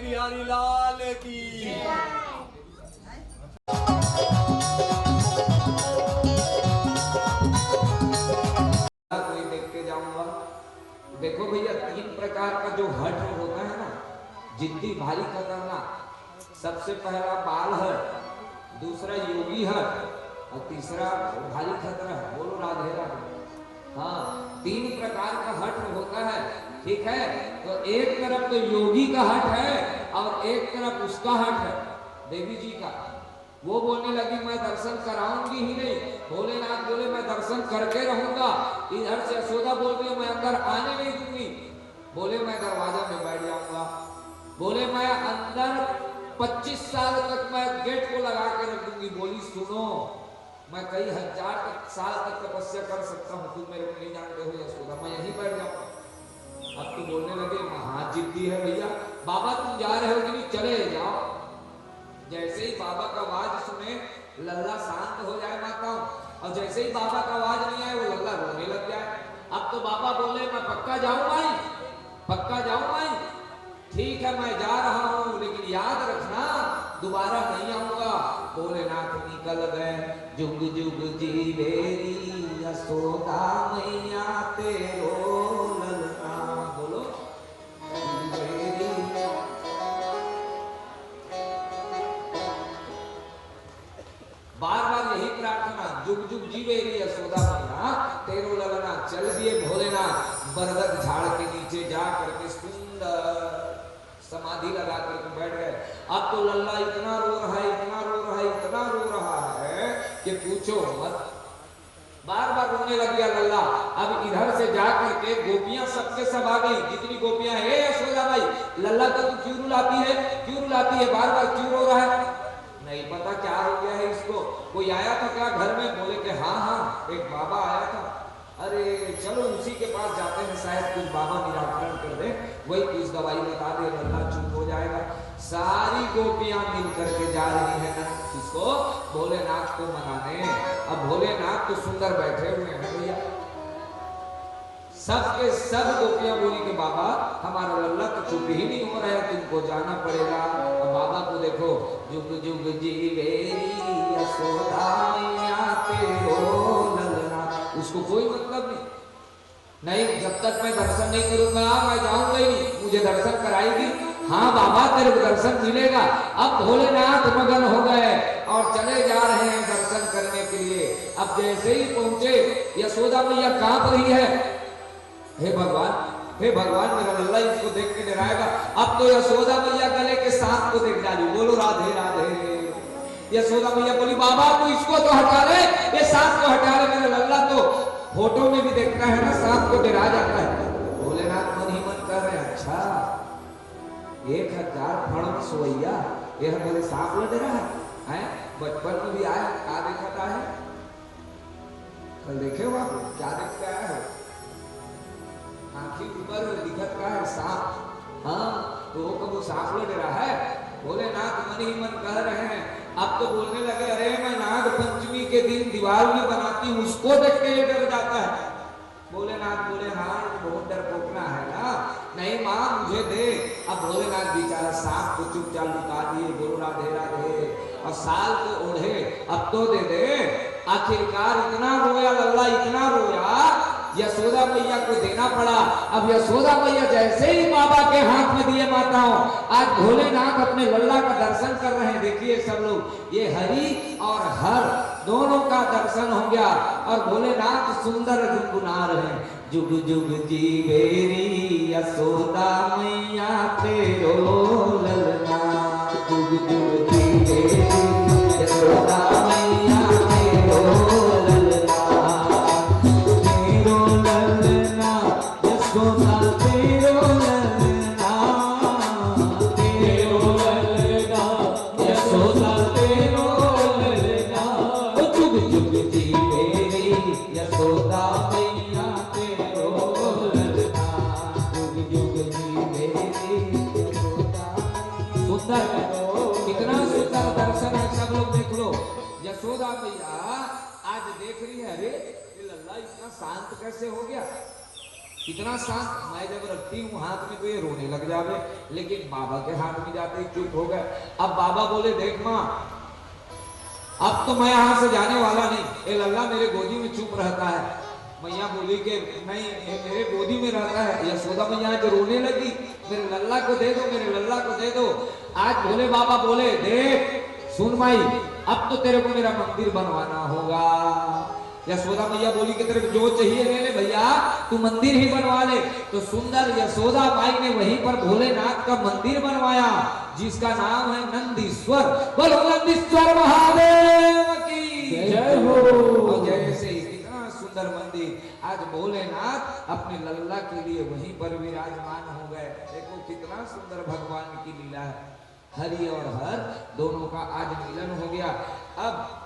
बिहारी लाल की। कोई देख के जाऊंगा। देखो भैया, 3 प्रकार का जो हठ होता है ना, जिद्दी भारी खतरनाक। सबसे पहला बाल हट, दूसरा योगी हट और तीसरा भारी खतरा है। बोलो राधे राधे। हाँ, 3 प्रकार का हट होता है, ठीक है। तो एक तरफ तो योगी का हट है और एक तरफ उसका हट है देवी जी का। वो बोलने लगी मैं दर्शन कराऊंगी ही नहीं। भोलेनाथ बोले मैं दर्शन करके रहूंगा। इधर से यशोदा बोल रही मैं अंदर आने नहीं दूंगी। बोले मैं दरवाजा में बैठ जाऊंगा। बोले मैं अंदर 25 साल तक मैं गेट को लगा के रख दूंगी। बोली सुनो, मैं कई हजार साल तक तपस्या कर सकता हूँ, तुम मेरे को नहीं जानते हो यशोदा, मैं यहीं बैठ जाऊंगा। अब तो बोलने लगे महाजिद्दी है भैया। बाबा तुम जा रहे हो कि नहीं, चले जाओ। जैसे ही बाबा का आवाज सुने लल्ला शांत हो जाए माताओं, और जैसे ही बाबा का आवाज नहीं आए वो लल्ला रोने लग जाए। अब तो बाबा बोले मैं पक्का जाऊं भाई, पक्का जाऊं भाई। ठीक है मैं जा रहा हूं, लेकिन याद रखना दोबारा नहीं आऊंगा। भोलेनाथ निकल गए। जुग जुग जीवेरी यशोदा मैया तेरो ललना। बोलो बार बार यही प्रार्थना, जुग जुग जीवेरी यशोदा मैया तेरो ललना। चल दिए भोलेनाथ बरगद झाड़ के नीचे जा करके सुंदर समाधि लगा करके बैठ गए। अब तो लल्ला इतना रो रहा है, इतना रो रहा है, इतना रो रहा है कि पूछो मत। बार बार रोने लग गया लल्ला। अब इधर से जा करके गोपियां सबके सब आ गई, जितनी गोपियां है यशोदा भाई लल्ला को तू क्यों रुलाती है, क्यों रुलाती है, बार बार क्यों रो रहा है। नहीं पता क्या हो गया है इसको। कोई आया था क्या घर में। बोले कि हाँ हाँ एक बाबा आया था। अरे चलो उसी के पास जाते हैं, शायद कुछ बाबा निराकरण कर दे, वही कुछ दवाई बता दे, लल्ला चुप हो जाएगा। सारी गोपियां मिल करके जा रही है किसको, भोलेनाथ को मनाने। अब भोलेनाथ तो सुंदर बैठे हुए हैं भैया। सबके सब गोपियां बोली कि बाबा हमारा लल्ला तो चुप ही नहीं हो रहा है, तुमको जाना पड़ेगा। और बाबा को देखो, जुग जुग जीवेरी यशोदा मैया तेरो ललना। उसको कोई मतलब नहीं, जब तक मैं दर्शन नहीं करूंगा मैं जाऊंगा ही नहीं, मुझे दर्शन कराएगी। हाँ बाबा तेरे को दर्शन मिलेगा। अब भोलेनाथ मगन हो गए और चले जा रहे हैं दर्शन करने के लिए। अब जैसे ही पहुंचे यशोदा मैया कांप रही है, हे भगवान मेरा लल्ला इसको देख के डराएगा। अब तो यशोदा मैया गले के सांप को देख डाली। बोलो राधे राधे। यशोदा मैया बोली बाबा तू इसको तो हटा ले, ये सांप को हटा ले, मेरा लल्ला तो फोटो में भी देखता है ना सांप को डरा जाता है। भोलेनाथ मन ही मन कर रहे हैं, अच्छा 1000 फड़ सोइया ये हमारे सांप लड़ रहा है। बचपन में भी आया, क्या देखता है, कल देखे हो आप क्या देखते आया है, आंखी ऊपर दिखत का है सांप। हाँ तो वो कब सांप लड़ रहा है। भोलेनाथ मन ही मन कह रहे हैं। अब तो बोलने लगे अरे मैं नाग पंचमी के दिन दीवार में बनाती हूँ, उसको देख के ये डर जाता है। भोलेनाथ बोले हाँ बहुत डर पोकना है ना, नहीं माँ मुझे दे। अब भोलेनाथ बेचारा सांप को चुपचाप लुटा दिए। बोलो राधे राधे। और साल को ओढ़े, अब तो दे दे। आखिरकार इतना रोया लल्ला, इतना रोया यशोदा मैया को देना पड़ा। अब यशोदा मैया जैसे ही बाबा के हाथ में दिए माताओं, आज भोलेनाथ अपने लल्ला का दर्शन कर रहे हैं। देखिए सब लोग, ये हरि और हर दोनों का दर्शन हो गया और भोलेनाथ सुंदर गुनगुना रहे हैं। जुग जुग जीवेरी यशोदा मैया तेरो ललना। जुग जुग जीवेरी यशोदा मैया तेरो ललना। तेरो ललना यशोदा तेरो ललना। तेरो ललना यशोदा तेरो ललना। जुग जुग जीवेरी यशोदा मैया तेरो ललना। जुग जुग जीवेरी यशोदा। सुंदर कितना सुंदर दर्शन है, सब लोग देख लो। यशोदा मैया आज देख रही है, अरे ये लल्ला इतना शांत कैसे हो गया। इतना शांत। मैं जब रखती हूँ हाथ में तो ये रोने लग जावे, लेकिन बाबा के हाथ में जाते ही चुप हो गए। अब बाबा बोले देख माँ, अब तो मैं यहाँ से जाने वाला नहीं, ये लल्ला मेरे गोदी में चुप रहता है। मैया बोली कि नहीं, ये मेरे गोदी में रहता है। यशोदा मैया जो रोने लगी, मेरे लल्ला को दे दो, मेरे लल्ला को दे दो। आज भोले बाबा बोले देख सुन माई, अब तो तेरे को मेरा मंदिर बनवाना होगा। यशोदा मैया बोली कि तेरे को जो चाहिए ले ले भैया, तू मंदिर ही बनवा ले। तो सुंदर यशोदा माई ने वहीं पर भोलेनाथ का मंदिर बनवाया, जिसका नाम है नंदीश्वर। बोलो नंदीश्वर महादेव की जय हो। और जैसे इतना सुंदर मंदिर, आज भोलेनाथ अपने लल्ला के लिए वहीं पर विराजमान हो गए। देखो कितना सुंदर भगवान की लीला है। हरि और हर दोनों का आज मिलन हो गया। अब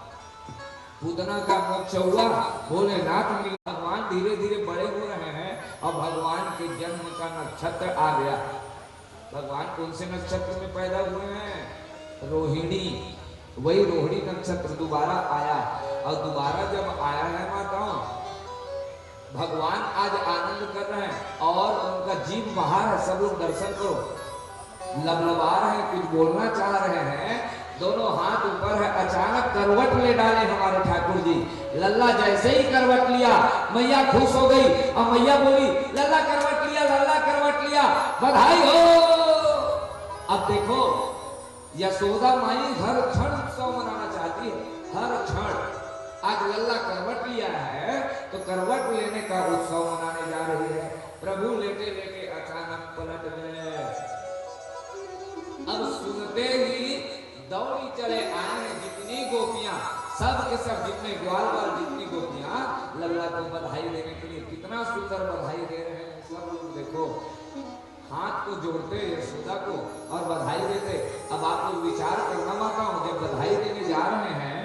पूतना का मोक्ष हुआ, भोलेनाथ मिल। भगवान धीरे धीरे बड़े हो रहे हैं और भगवान के जन्म का नक्षत्र आ गया। भगवान कौन से नक्षत्र में पैदा हुए हैं? रोहिणी। वही रोहिणी नक्षत्र दोबारा आया, और दोबारा जब आया है माताओं, भगवान आज आनंद कर रहे हैं और उनका जीव बाहर है। सब लोग दर्शन करो, लबलबा रहे हैं, कुछ बोलना चाह रहे हैं, दोनों हाथ ऊपर है। अचानक करवट ले डाले हमारे ठाकुर जी। लल्ला जैसे ही करवट लिया, मैया खुश हो गई और मैया बोली लल्ला करवट लिया, लल्ला करवट लिया, बधाई हो। अब देखो यशोदा माई हर क्षण उत्सव मनाना चाहती है, हर क्षण। आज लल्ला करवट लिया है तो करवट लेने का उत्सव मनाने जा रही है। प्रभु लेटे लेटे अचानक पलट गए। अब सुनते ही दौड़ी चले आए हैं जितनी गोपियां, सब के सब, जितने ग्वाल वाल, जितनी गोपियां लल्ला को बधाई देने के लिए। कितना सुंदर बधाई दे रहे हैं सब लोग। देखो हाथ को जोड़ते यशोदा को और बधाई देते। अब आप लोग विचार करना माताओं, जब बधाई देने जा रहे हैं,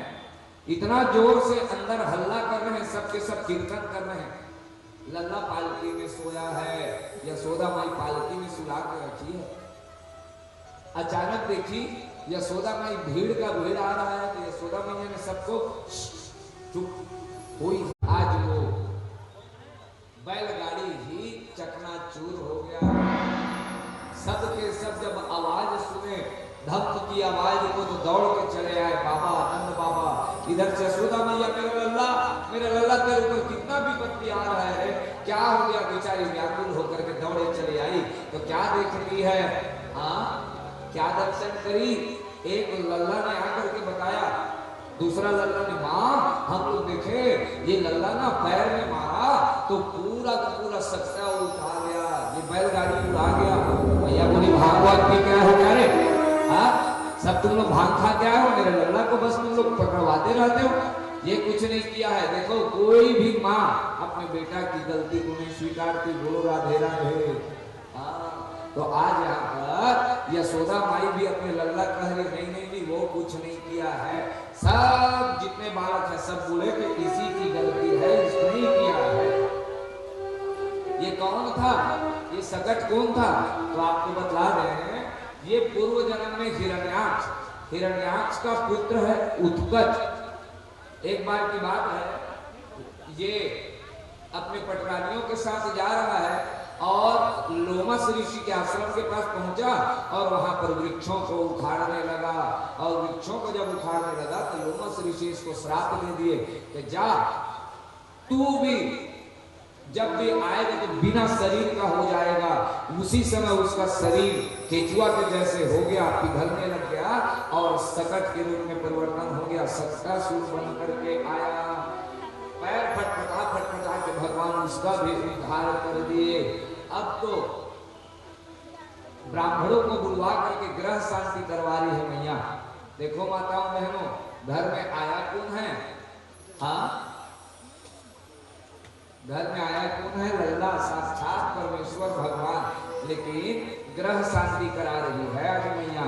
इतना जोर से अंदर हल्ला कर रहे हैं, सबके सब कीर्तन कर रहे हैं। लल्ला पालकी में सोया है, यशोदा माई पालकी में सुला के रखी है। अचानक देखी यशोदा माई, भीड़ का भीड़ आ रहा है, तो यशोदा मैया ने सबको चुप हुई। आज वो बैलगाड़ी ही चकनाचूर हो गया। सबके सब जब आवाज सुने, धप की आवाज को, तो दौड़ के चले आए बाबा, आनंद बाबा। इधर से यशोदा मैया, मेरा लल्ला तेरे ऊपर कितना विपत्ति आ रहा है, क्या हो गया? बेचारी व्याकुल होकर के दौड़े चले आई। तो क्या देख रही है? हाँ, क्या दर्शन करी? एक लल्ला ने आकर के बताया, दूसरा लल्ला ने, माँ हम लोग देखे ये लल्ला ना पैर में मारा तो पूरा का पूरा सक्सा उठा गया, ये बैलगाड़ी उड़ा गया। भैया बोली भाग भाग के क्या हो गया रे? हाँ, सब तुम लोग भाग खा के आए हो, मेरे लल्ला को बस तुम लोग पकड़वाते रहते हो। ये कुछ नहीं किया है। देखो कोई भी माँ अपने बेटा की गलती को नहीं स्वीकारती। बोलो राधे राधे। तो आज यहाँ पर यशोदा माई भी अपने लल्ला कह रही, नहीं नहीं नहीं, वो कुछ नहीं किया है। सब जितने बालक हैं सब बोले कि इसी की गलती है, इसने ही किया है। ये कौन था? ये सकट कौन था? तो आपको बतला दें, ये पूर्व जन्म में हिरण्याक्ष, हिरण्याक्ष का पुत्र है उत्कच। एक बार की बात है, ये अपने पटरानियों के साथ जा रहा है और लोमस ऋषि के आश्रम के पास पहुंचा और वहां पर वृक्षों को उखाड़ने लगा। और वृक्षों को जब उखाड़ने लगा तो लोमस ऋषि इसको श्राप दे दिए कि जा तू भी जब भी आएगा तो बिना शरीर का हो जाएगा। उसी समय उसका शरीर केचुआ के जैसे हो गया, पिघलने लग गया और सकट के रूप में परिवर्तन हो गया। सक्रासुर बन करके आया, पैर फटफटा के भगवान उसका भी उद्धार कर दिए। अब तो ब्राह्मणों को बुलवा करके ग्रह शांति करवा रही है मैया। देखो माताओं बहनों, घर में आया कौन है? हाँ, घर में आया कौन है? लल्ला, साक्षात परमेश्वर भगवान। लेकिन ग्रह शांति करा रही है आज मैया।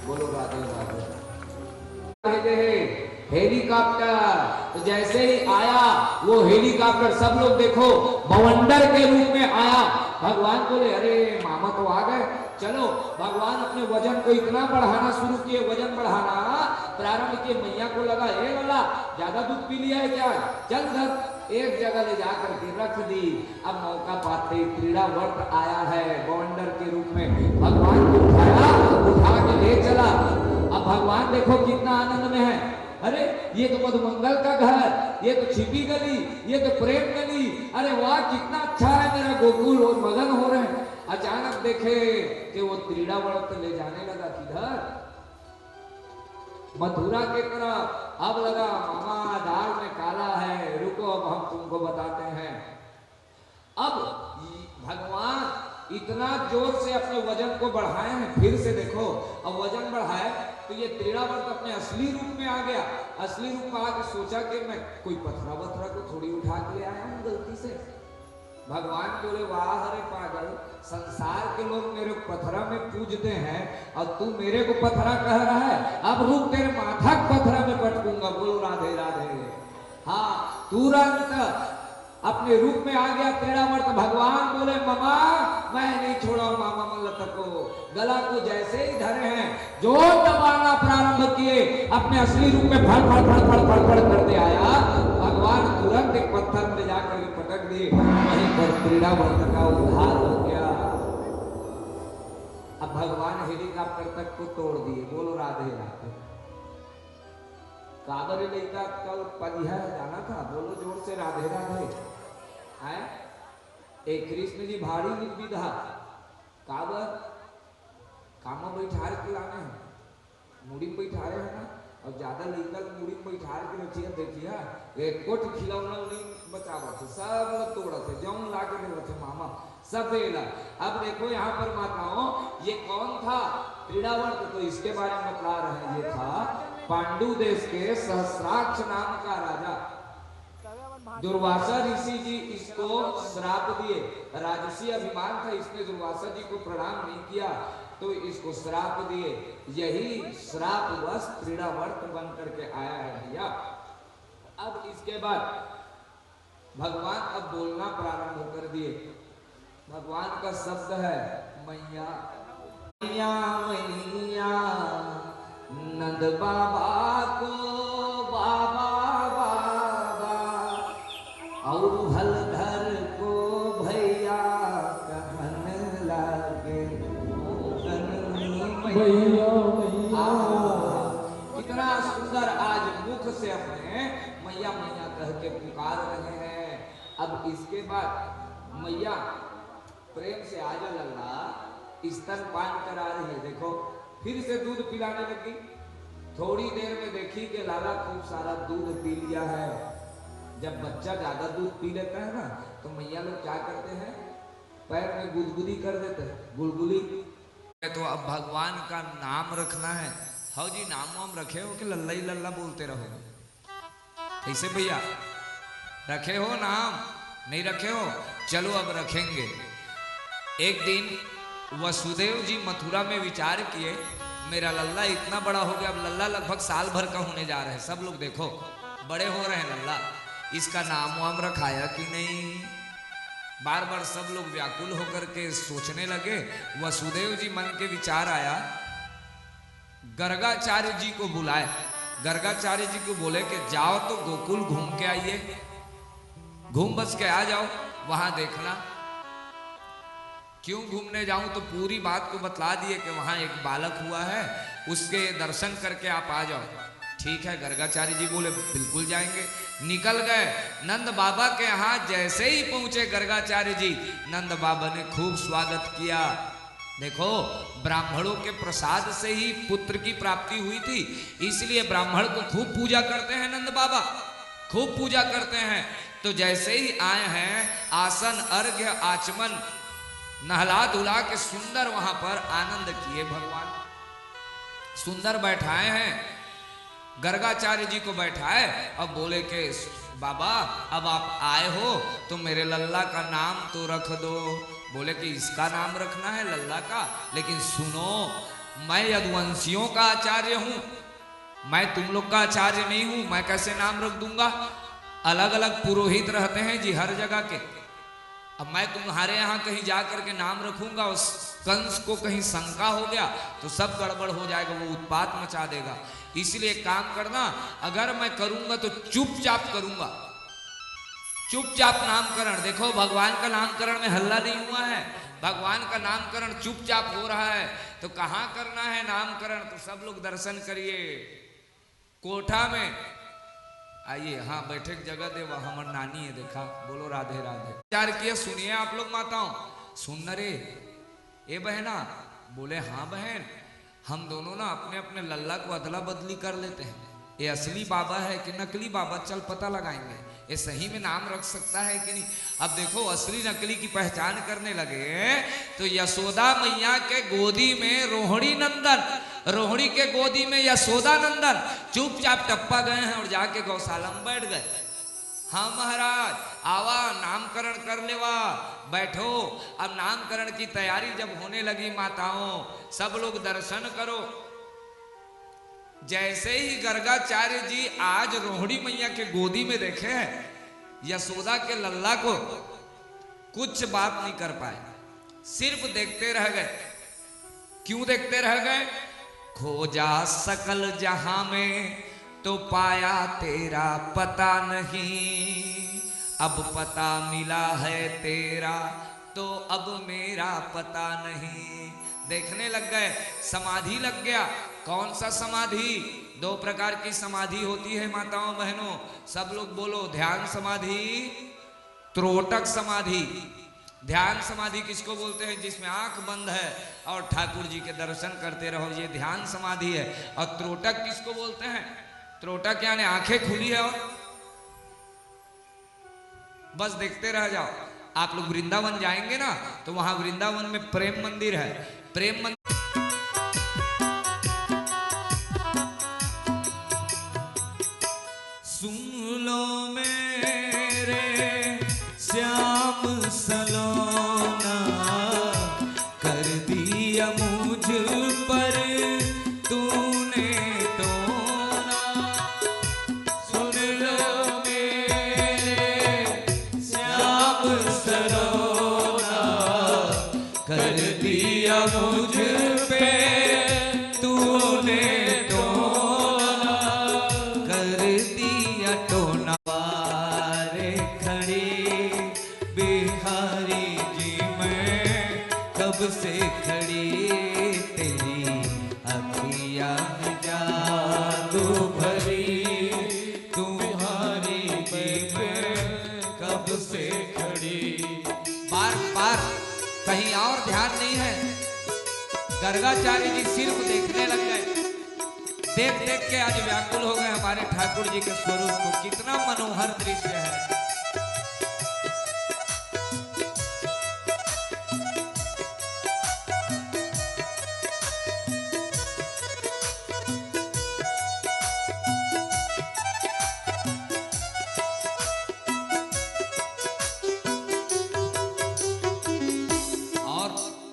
बोलो राधे राधे। हेलीकॉप्टर, तो जैसे ही आया वो हेलीकॉप्टर, सब लोग देखो बवंडर के रूप में आया। भगवान बोले अरे मामा तो आ गए, चलो। भगवान अपने वजन को इतना बढ़ाना शुरू किए, वजन बढ़ाना प्रारंभ किए। मैया को लगा हे लल्ला ज्यादा दूध पी लिया है क्या? चल धर एक जगह ले जाकर के रख दी। अब मौका पाते ही क्रीड़ा वर्त आया है बवंडर के रूप में, भगवान को उठाया, उठा के ले चला। अब भगवान देखो कितना आनंद में है। अरे ये तो मधुमंगल का घर, ये तो छिपी गली, ये तो प्रेम गली, अरे वाह कितना अच्छा है मेरा गोकुल, और मगन हो रहे हैं। अचानक देखे कि वो क्रीड़ा वर्त ले जाने लगा किधर, मथुरा के तरफ। अब लगा मामा दाल में काला है, रुको अब हम तुमको बताते हैं। अब भगवान इतना जोर से अपने वजन को बढ़ाए हैं, फिर से देखो अब वजन बढ़ाए तो ये त्रिणावर्त अपने असली रूप में आ गया। असली रूप में आके सोचा कि मैं कोई पथरा वथरा को थोड़ी उठा के ले आया हूं गलती से। भगवान बोले वाह रे पागल, संसार के लोग मेरे को पथरा में पूजते हैं और तू मेरे को पथरा कह रहा है, अब रुक तेरे माथा पथरा में पटकूंगा। बोलो राधे राधे। हाँ तुरंत अपने रूप में आ गया त्रिणावर्त। भगवान बोले मामा मैं नहीं छोड़ा मामा मल्लत को, गला को जैसे ही धरे हैं जो दबाना प्रारंभ किए, अपने असली रूप में फड़ फड़ फड़ फड़ फड़ फड़ करते आया। भगवान तुरंत एक पत्थर में जाकर के पटक दिए, वहीं पर त्रिणावर्त का उद्धार हो गया। अब भगवान हेलीकॉप्टर तक को तोड़ दिए। बोलो राधे राधे। काबर लेकर कल पदिया जाना था, बोलो जोर से राधे राधे। है एक कृष्ण जी भारी विधा काबर काम बैठार के लाने हैं, मुड़ी बैठा रहे हैं ना, और ज्यादा लेकर मुड़ी बैठार के रखिए। देखिए एक कोट खिलौना नहीं बचावा थे, सब तोड़ा थे, जौन ला के देवा थे मामा सब देला। अब देखो यहाँ पर माताओं ये कौन था त्रिणावर्त, तो इसके बारे में बता रहे हैं। ये था पांडु देश के सहस्राक्ष नाम का राजा। दुर्वासा ऋषि जी इसको श्राप दिए, राजसी अभिमान था, इसने दुर्वासा जी को प्रणाम नहीं किया तो इसको श्राप दिए। यही श्राप वश त्रिणावर्त बन करके आया है भैया। अब इसके बाद भगवान अब बोलना प्रारंभ कर दिए। भगवान का शब्द है मैया मैया मैया, नंद बाबा को बाबा बाबा, और हलधर को भैया कहन लागे भैया मैया। कितना सुंदर आज मुख से अपने मैया मैया कह के पुकार रहे हैं। अब इसके बाद मैया प्रेम से आजा लल्ला स्तनपान करा रही है। देखो फिर से दूध पिलाने लगी। थोड़ी देर में देखी कि लाला खूब सारा दूध पी लिया है। जब बच्चा ज्यादा दूध पी लेता है ना तो मैया लोग क्या करते हैं, पैर में गुदगुदी कर देते हैं, गुलगुली। तो अब भगवान का नाम रखना है। हाँ जी नाम वाम रखे हो कि लल्ला ही लल्ला बोलते रहो? कैसे भैया रखे हो नाम? नहीं रखे हो? चलो अब रखेंगे। एक दिन वसुदेव जी मथुरा में विचार किए मेरा लल्ला इतना बड़ा हो गया, अब लल्ला लगभग साल भर का होने जा रहे हैं, सब लोग देखो बड़े हो रहे हैं लल्ला, इसका नाम वाम रखाया कि नहीं? बार बार सब लोग व्याकुल होकर के सोचने लगे। वसुदेव जी मन के विचार आया, गर्गाचार्य जी को बुलाए। गर्गाचार्य जी को बोले कि जाओ तो गोकुल घूम के आइए, घूम बस के आ जाओ, वहां देखना। क्यों घूमने जाऊं? तो पूरी बात को बतला दिए कि वहां एक बालक हुआ है, उसके दर्शन करके आप आ जाओ। ठीक है गर्गाचार्य जी बोले बिल्कुल जाएंगे। निकल गए नंद बाबा के यहाँ। जैसे ही पहुंचे गर्गाचार्य जी, नंद बाबा ने खूब स्वागत किया। देखो ब्राह्मणों के प्रसाद से ही पुत्र की प्राप्ति हुई थी, इसलिए ब्राह्मण को खूब पूजा करते हैं नंद बाबा, खूब पूजा करते हैं। तो जैसे ही आए हैं आसन अर्घ्य आचमन नहला धुला के सुंदर वहां पर आनंद किए। भगवान सुंदर बैठाए हैं, गर्गाचार्य जी को बैठाए। अब बोले कि बाबा अब आप आए हो तो मेरे लल्ला का नाम तो रख दो। बोले कि इसका नाम रखना है लल्ला का, लेकिन सुनो मैं यदुवंशियों का आचार्य हूं, मैं तुम लोग का आचार्य नहीं हूं, मैं कैसे नाम रख दूंगा? अलग अलग पुरोहित रहते हैं जी हर जगह के। अब मैं तुम्हारे यहाँ कहीं जा करके नाम रखूंगा, उस कंस को कहीं शंका हो गया तो सब गड़बड़ हो जाएगा, वो उत्पात मचा देगा। इसलिए काम करना, अगर मैं करूंगा तो चुपचाप करूंगा, चुपचाप नामकरण। देखो भगवान का नामकरण में हल्ला नहीं हुआ है, भगवान का नामकरण चुपचाप हो रहा है। तो कहाँ करना है नामकरण? तो सब लोग दर्शन करिए कोठा में आइए। हाँ बैठे जगह दे, वह हमार नानी है, देखा। बोलो राधे राधे। विचार किए, सुनिए आप लोग माताओं, सुन रे ए बहना। बोले हाँ बहन, हम दोनों ना अपने अपने लल्ला को अदला बदली कर लेते हैं। ये असली बाबा है कि नकली बाबा, चल पता लगाएंगे। ये सही में नाम रख सकता है कि नहीं। अब देखो असली नकली की पहचान करने लगे तो यशोदा मैया के गोदी में रोहिणी नंदन, रोहिणी के गोदी में यशोदा नंदन चुपचाप टप्पा गए हैं और जाके गौशाला में बैठ गए। हाँ महाराज आवा नामकरण कर लेवा, बैठो। अब नामकरण की तैयारी जब होने लगी माताओं, सब लोग दर्शन करो। जैसे ही गर्गाचार्य जी आज रोहिणी मैया के गोदी में देखे यशोदा के लल्ला को, कुछ बात नहीं कर पाए, सिर्फ देखते रह गए। क्यों देखते रह गए? खोजा सकल जहां में तो पाया तेरा पता नहीं, अब पता मिला है तेरा तो अब मेरा पता नहीं। देखने लग गए, समाधि लग गया। कौन सा समाधि? दो प्रकार की समाधि होती है माताओं बहनों, सब लोग बोलो। ध्यान समाधि, त्रोटक समाधि। ध्यान समाधि किसको बोलते हैं? जिसमें आंख बंद है और ठाकुर जी के दर्शन करते रहो, ये ध्यान समाधि है। और त्रोटक किसको बोलते हैं? त्रोटक यानी आंखें खुली है और बस देखते रह जाओ। आप लोग वृंदावन जाएंगे ना तो वहां वृंदावन में प्रेम मंदिर है। प्रेम मंदिर सुन लो मेरे श्याम सलोना, कर दिया मुझ पर तूने टोना। सुन लो मेरे श्याम सलोना, कर दिया मुझ पे तूने टोना, कर दिया टोना। वारे खड़ी बिहारी जी मैं कब से खड़ी, तेरी अखियां में जादू भरी, तुम्हारी जी मैं कब से खड़ी। बार बार कहीं और ध्यान नहीं है, गर्गाचार्य जी सिर्फ देखने लग गए। देख देख के आज व्याकुल हो गए हमारे ठाकुर जी के स्वरूप को। कितना मनोहर दृश्य है। और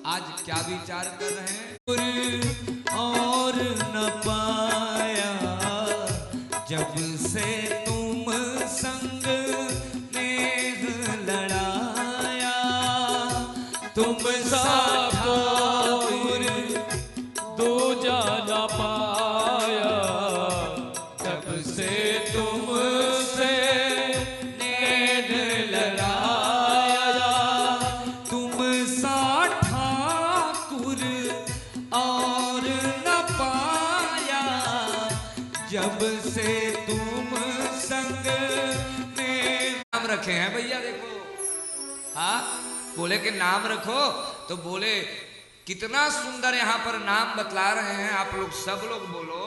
आज क्या विचार कर रहे हैं? और न पाया जब से तुम संग नेह लड़ाया, तुम सा ठाकुर दूजा न पाया, जब से तुमसे नेह लड़ाया, तुम सा ठाकुर और न पाया, जब से तुम संग में। नाम रखे हैं भैया देखो। हाँ बोले कि नाम रखो तो बोले कितना सुंदर यहां पर नाम बतला रहे हैं। आप लोग सब लोग बोलो।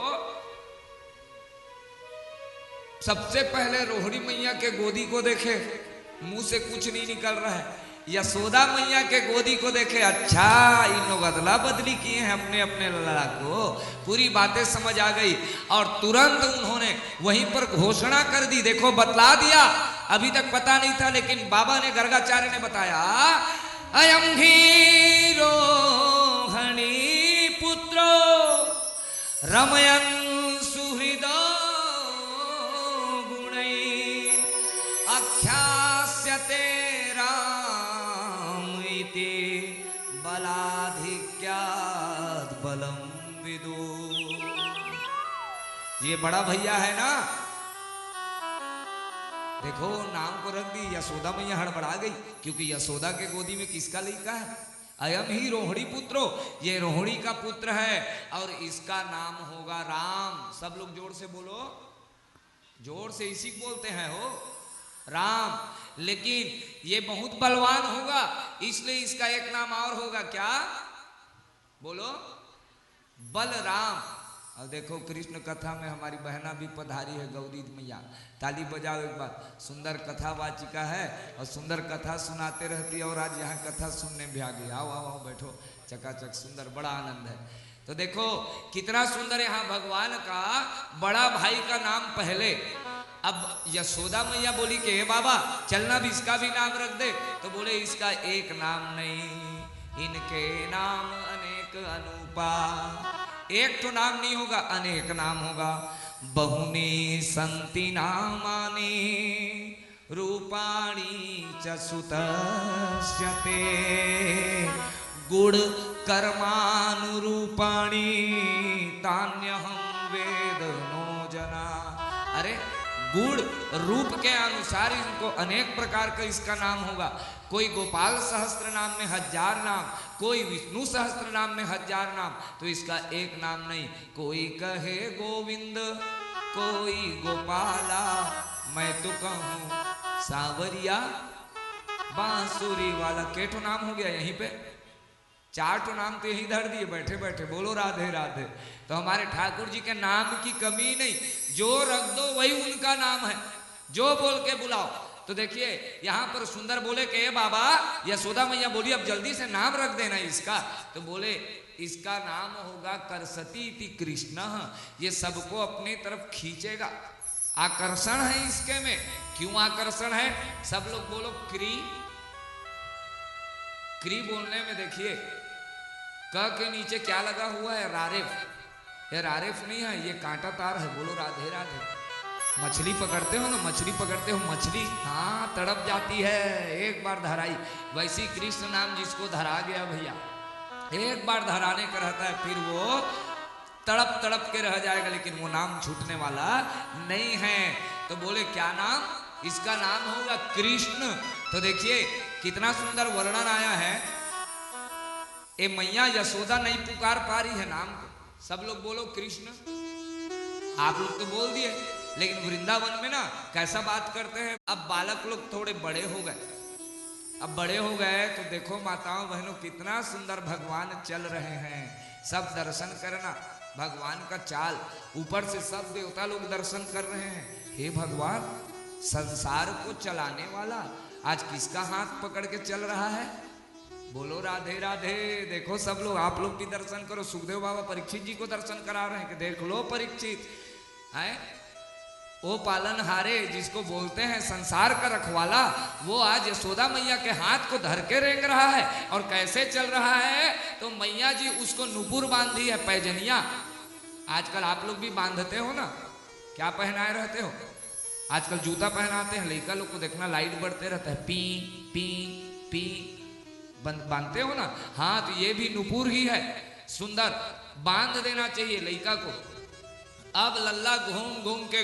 सबसे पहले रोहिणी मैया के गोदी को देखे, मुंह से कुछ नहीं निकल रहा है। यशोदा मैया के गोदी को देखे, अच्छा इन लोग अदला बदली किए हैं अपने अपने लला को। पूरी बातें समझ आ गई और तुरंत उन्होंने वहीं पर घोषणा कर दी। देखो बतला दिया, अभी तक पता नहीं था लेकिन बाबा ने गर्गाचार्य ने बताया, अयम ही रोहिणी पुत्रो रमयन सुहृदो गुणै आख्यास्यते बलाधिक्यात् बलम विदु। ये बड़ा भैया है ना, देखो नाम को रख दी यशोदा मैया हड़बड़ा गई, क्योंकि यशोदा के गोदी में किसका लड़का है? अयम ही रोहिणी पुत्रो, ये रोहिणी का पुत्र है और इसका नाम होगा राम। सब लोग जोर से बोलो, जोर से, इसी को बोलते हैं हो राम। लेकिन ये बहुत बलवान होगा, इसलिए इसका एक नाम और होगा, क्या बोलो? बलराम। और देखो कृष्ण कथा में हमारी बहना भी पधारी है, गौरी मैया, ताली बजाओ एक बार। सुंदर कथा वाचिका है और सुंदर कथा सुनाते रहती है, और आज यहाँ कथा सुनने भी आ गई। आओ आओ आओ बैठो, चकाचक सुंदर, बड़ा आनंद है। तो देखो कितना सुंदर यहाँ भगवान का बड़ा भाई का नाम पहले। अब यशोदा मैया बोली कि हे बाबा चलना भी इसका भी नाम रख दे, तो बोले इसका एक नाम नहीं, इनके नाम अनेक अनूपा। एक तो नाम नहीं होगा, अनेक नाम होगा। बहुनी संति नामानि रूपाणी च सुतस्य ते गुण कर्मानुरूपाणी तान्यहं वेद नो जना। अरे गुण रूप के अनुसार इनको अनेक प्रकार का इसका नाम होगा। कोई गोपाल सहस्त्र नाम में 1000 नाम, कोई विष्णु सहस्त्र नाम में 1000 नाम, तो इसका एक नाम नहीं। कोई कहे गोविंद, कोई गोपाला, मैं तो कहूँ सांवरिया बांसुरी वाला। केठो नाम हो गया यहीं पे, 4 तो नाम तो यही धर दिए बैठे बैठे। बोलो राधे राधे। तो हमारे ठाकुर जी के नाम की कमी नहीं, जो रख दो वही उनका नाम है, जो बोल के बुलाओ। तो देखिए यहाँ पर सुंदर बोले कि बाबा, यशोदा मैया बोली अब जल्दी से नाम रख देना इसका। तो बोले इसका नाम होगा करसती इति कृष्ण। ये सबको अपने तरफ खींचेगा, आकर्षण है इसके में। क्यों आकर्षण है? सब लोग बोलो क्री। क्री बोलने में देखिए क के नीचे क्या लगा हुआ है? रारेफ। ये रारेफ नहीं है, ये कांटा तार है। बोलो राधे राधे। मछली पकड़ते हो ना, मछली पकड़ते हो, मछली हाँ तड़प जाती है, एक बार धराई। वैसी कृष्ण नाम जिसको धरा गया भैया, एक बार धराने का रहता है, फिर वो तड़प तड़प के रह जाएगा, लेकिन वो नाम छूटने वाला नहीं है। तो बोले क्या नाम? इसका नाम होगा कृष्ण। तो देखिए कितना सुंदर वर्णन आया है। ए मैया यशोदा नहीं पुकार पा रही है नाम को, सब लोग बोलो कृष्ण। आप लोग तो बोल दिए, लेकिन वृंदावन में ना कैसा बात करते हैं। अब बालक लोग थोड़े बड़े हो गए, अब बड़े हो गए तो देखो माताओं बहनों कितना सुंदर भगवान चल रहे हैं। सब दर्शन करना भगवान का चाल, ऊपर से सब देवता लोग दर्शन कर रहे हैं। हे भगवान, संसार को चलाने वाला आज किसका हाथ पकड़ के चल रहा है? बोलो राधे राधे। देखो सब लोग, आप लोग भी दर्शन करो। सुखदेव बाबा परीक्षित जी को दर्शन करा रहे हैं कि देख लो परीक्षित है, वो पालनहारे जिसको बोलते हैं संसार का रखवाला, वो आज यशोदा मैया के हाथ को धर के रेंग रहा है। और कैसे चल रहा है? तो मैया जी उसको नुपुर बांधी है, पैजनिया। आजकल आप लोग भी बांधते हो ना, क्या पहनाए रहते हो? आजकल जूता पहनाते हैं, लड़का लोग को देखना लाइट बढ़ते रहता है, पी पी पी बांधते हो ना। हाँ, तो ये भी नुपुर ही है, सुंदर बांध देना चाहिए लड़का को। अब लल्ला घूम घूम के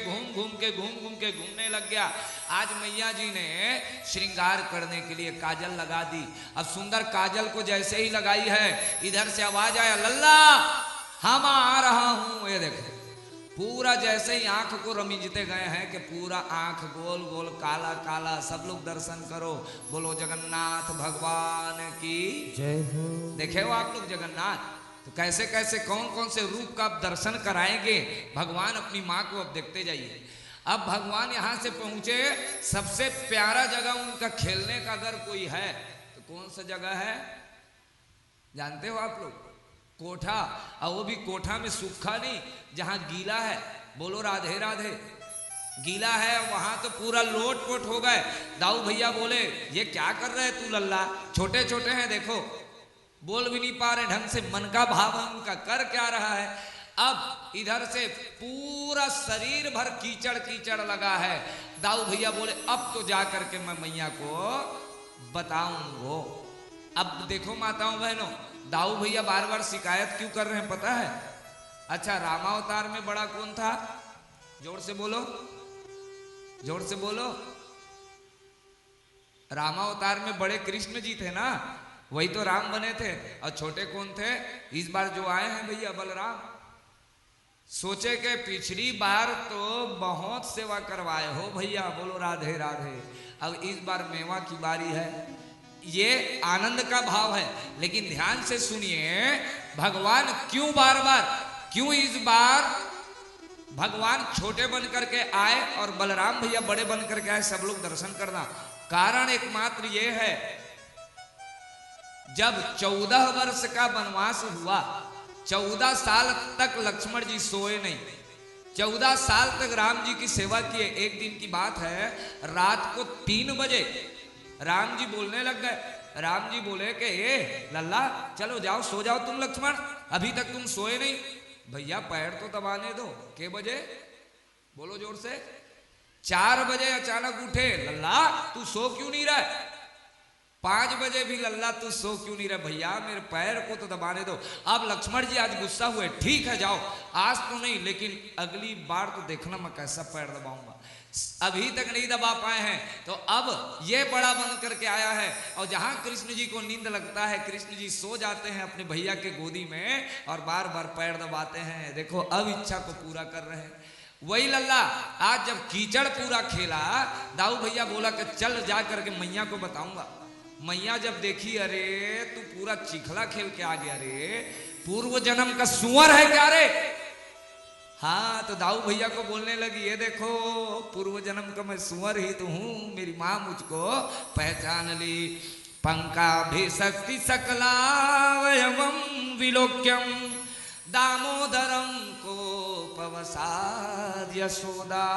घूमने लग गया। आज मैया जी ने श्रृंगार करने के लिए काजल लगा दी। अब सुंदर काजल को जैसे ही लगाई है, इधर से आवाज आया, लल्ला हम आ रहा हूं। ये देखो पूरा जैसे ही आंख को रमीजते गए हैं कि पूरा आंख गोल गोल काला काला। सब लोग दर्शन करो, बोलो जगन्नाथ भगवान की जय हो। देखे हो आप लोग जगन्नाथ? तो कैसे कैसे कौन कौन से रूप का आप दर्शन कराएंगे भगवान अपनी माँ को। अब देखते जाइए। अब भगवान यहाँ से पहुंचे, सबसे प्यारा जगह उनका खेलने का अगर कोई है तो कौन सा जगह है जानते हो आप लोग? कोठा। और वो भी कोठा में सूखा नहीं, जहां गीला है। बोलो राधे राधे। गीला है वहां तो पूरा लोट पोट हो गए। दाऊ भैया बोले ये क्या कर रहे तू लल्ला? छोटे छोटे हैं देखो, बोल भी नहीं पा रहे ढंग से, मन का भाव है उनका, कर क्या रहा है। अब इधर से पूरा शरीर भर कीचड़ कीचड़ लगा है। दाऊ भैया बोले अब तो जा करके मैं मैया को बताऊंगो। अब देखो माताओं बहनों, दाऊ भैया बार बार शिकायत क्यों कर रहे हैं पता है? अच्छा, रामावतार में बड़ा कौन था? जोर से बोलो, जोर से बोलो। रामावतार में बड़े कृष्ण जी थे ना, वही तो राम बने थे। और छोटे कौन थे? इस बार जो आए हैं भैया बलराम। सोचे के पिछली बार तो बहुत सेवा करवाए हो भैया, बोलो राधे राधे। अब इस बार मेवा की बारी है। ये आनंद का भाव है। लेकिन ध्यान से सुनिए, भगवान क्यों बार बार, क्यों इस बार भगवान छोटे बन करके आए और बलराम भैया बड़े बन करके आए, सब लोग दर्शन करना। कारण एकमात्र ये है, जब 14 वर्ष का वनवास हुआ, 14 साल तक लक्ष्मण जी सोए नहीं, 14 साल तक राम जी की सेवा किए। एक दिन की बात है, रात को 3 बजे राम जी बोलने लग गए। राम जी बोले कि ए लल्ला चलो जाओ सो जाओ तुम लक्ष्मण, अभी तक तुम सोए नहीं। भैया पैर तो दबाने दो। के बजे? बोलो जोर से। 4 बजे अचानक उठे, लल्ला तू सो क्यों नहीं रहा? 5 बजे भी लल्ला तू सो क्यों नहीं रहा? भैया मेरे पैर को तो दबाने दो। अब लक्ष्मण जी आज गुस्सा हुए, ठीक है जाओ, आज तो नहीं लेकिन अगली बार तो देखना मैं कैसा पैर दबाऊंगा। अभी तक नहीं दबा पाए हैं, तो अब ये बड़ा बन करके आया है। और जहां कृष्ण जी को नींद लगता है, कृष्ण जी सो जाते हैं अपने भैया के गोदी में और बार बार पैर दबाते हैं। देखो अब इच्छा को पूरा कर रहे हैं। वही लल्ला आज जब कीचड़ पूरा खेला, दाऊ भैया बोला कि चल जा करके मैया को बताऊंगा। मैया जब देखी, अरे तू पूरा चिखला खेल के आ गया रे, पूर्व जन्म का सुअर है क्या रे? हाँ, तो दाऊ भैया को बोलने लगी, ये देखो पूर्व जन्म का मैं सुअर ही तो हूं, मेरी माँ मुझको पहचान ली। पंका भी शक्ति सकलावयवम विलोक्यम दामोदरम को पवसाद यशोदा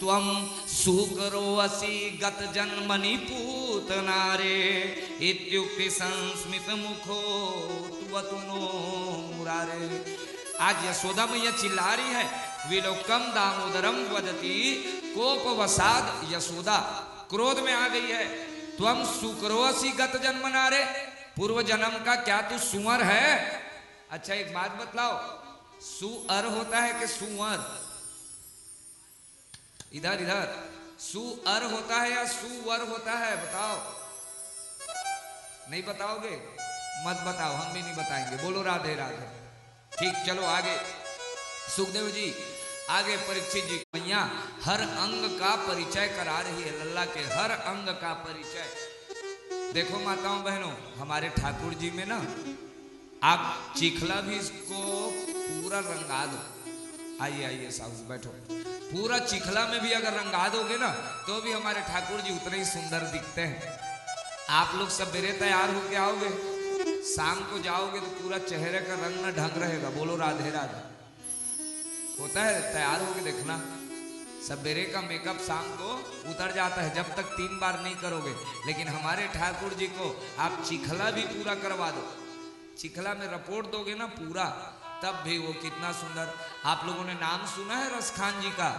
त्वं सुकरोऽसि गत जन्मनि पूतनारे इत्युक्ति संस्मित मुखो त्वतुनो मुरारे। आज यशोदा मैया चिल्ला रही है, विलोकम दामोदरम वदति कोपवसाद यशोदा, क्रोध में आ गई है। त्वं सुकरोऽसि गत जन्मनारे, पूर्व जन्म का क्या तू सुअर है? अच्छा एक बात बतलाओ, सुअर होता है कि सुअर? इधर इधर, सुअर होता है या सुअर होता है? बताओ। नहीं बताओगे? मत बताओ, हम भी नहीं बताएंगे। बोलो राधे राधे। ठीक, चलो आगे। सुखदेव जी आगे, परीक्षित जी, मैया हर अंग का परिचय करा रही है, लल्ला के हर अंग का परिचय। देखो माताओं बहनों, हमारे ठाकुर जी में ना, आप चिखला भी इसको पूरा रंगा दो। आइए आइए साहब बैठो। पूरा चिखला में भी अगर रंगा दोगे ना, तो भी हमारे ठाकुर जी उतने ही सुंदर दिखते हैं। आप लोग सवेरे तैयार होके आओगे, शाम को जाओगे तो पूरा चेहरे का रंग न ढंग रहेगा। बोलो राधे राधे। होता है, तैयार होके देखना, सवेरे का मेकअप शाम को उतर जाता है, जब तक 3 बार नहीं करोगे। लेकिन हमारे ठाकुर जी को आप चिखला भी पूरा करवा दो, चिखला में रपोट दोगे ना पूरा, तब भी वो कितना सुंदर। आप लोगों ने नाम सुना है रसखान जी का?